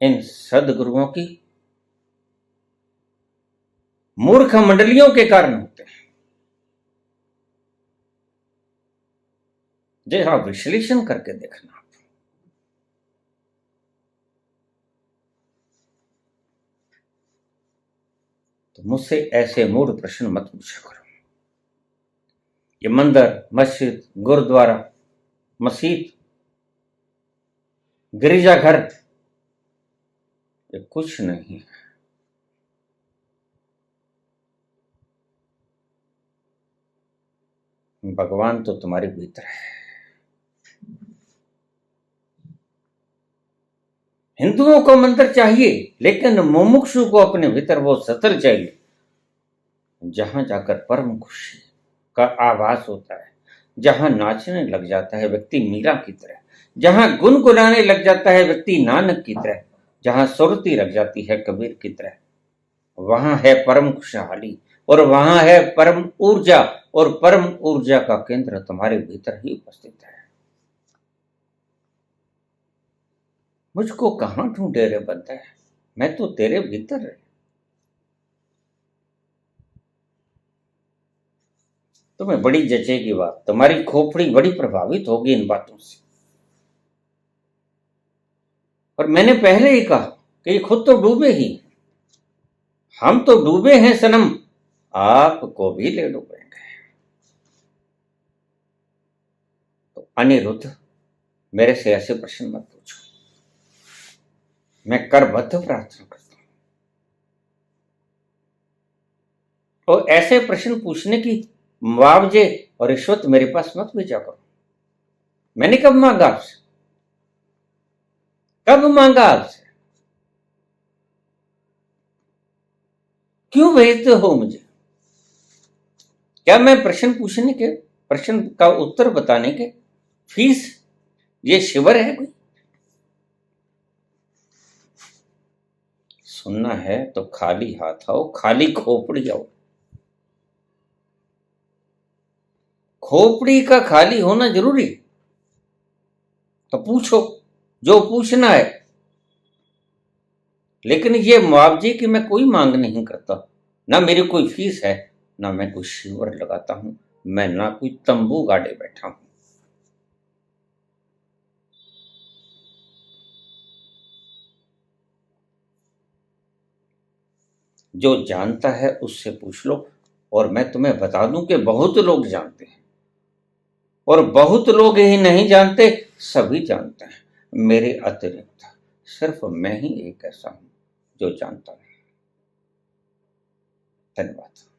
A: इन सदगुरुओं की मूर्ख मंडलियों के कारण होते हैं। जरा विश्लेषण करके देखना। तो मुझसे ऐसे मूढ़ प्रश्न मत पूछा करो। ये मंदिर, मस्जिद, गुरुद्वारा, मस्जिद, गिरजाघर, ये कुछ नहीं है। भगवान तो तुम्हारे भीतर है। हिंदुओं को मंदिर चाहिए, लेकिन मुमुक्षु को अपने भीतर वो सतर चाहिए जहां जाकर परम खुशी का आभास होता है, जहां नाचने लग जाता है व्यक्ति मीरा की तरह, जहां गुनगुनाने लग जाता है व्यक्ति नानक की तरह, जहां सुरती लग जाती है कबीर की तरह। वहां है परम खुशहाली और वहां है परम ऊर्जा, और परम ऊर्जा का केंद्र तुम्हारे भीतर ही उपस्थित है। मुझको कहां ढूंढे रे बंदा है, मैं तो तेरे भीतर है। तुम्हें बड़ी जचेगी बात, तुम्हारी खोपड़ी बड़ी प्रभावित होगी इन बातों से। और मैंने पहले ही कहा कि ये खुद तो डूबे ही, हम तो डूबे हैं सनम, आपको भी ले डूबेंगे। अनिरुद्ध, मेरे से ऐसे प्रश्न मत पूछो। मैं करबद्ध प्रार्थना करता हूं, और ऐसे प्रश्न पूछने की मुआवजे और रिश्वत मेरे पास मत भेजा करो। मैंने कब मांगा आपसे? कब मांगा आपसे? क्यों भेजते हो मुझे? क्या मैं प्रश्न पूछने के, प्रश्न का उत्तर बताने के फीस ये शिविर है कोई? सुनना है तो खाली हाथ आओ, खाली खोपड़ी आओ। खोपड़ी का खाली होना जरूरी? तो पूछो जो पूछना है, लेकिन ये मुआवजे की मैं कोई मांग नहीं करता। ना मेरी कोई फीस है, ना मैं कोई शिविर लगाता हूं, मैं ना कोई तंबू गाड़े बैठा हूं। जो जानता है उससे पूछ लो। और मैं तुम्हें बता दूं कि बहुत लोग जानते हैं, और बहुत लोग ही नहीं जानते, सभी जानते हैं। मेरे अतिरिक्त सिर्फ मैं ही एक ऐसा हूं जो जानता है। धन्यवाद।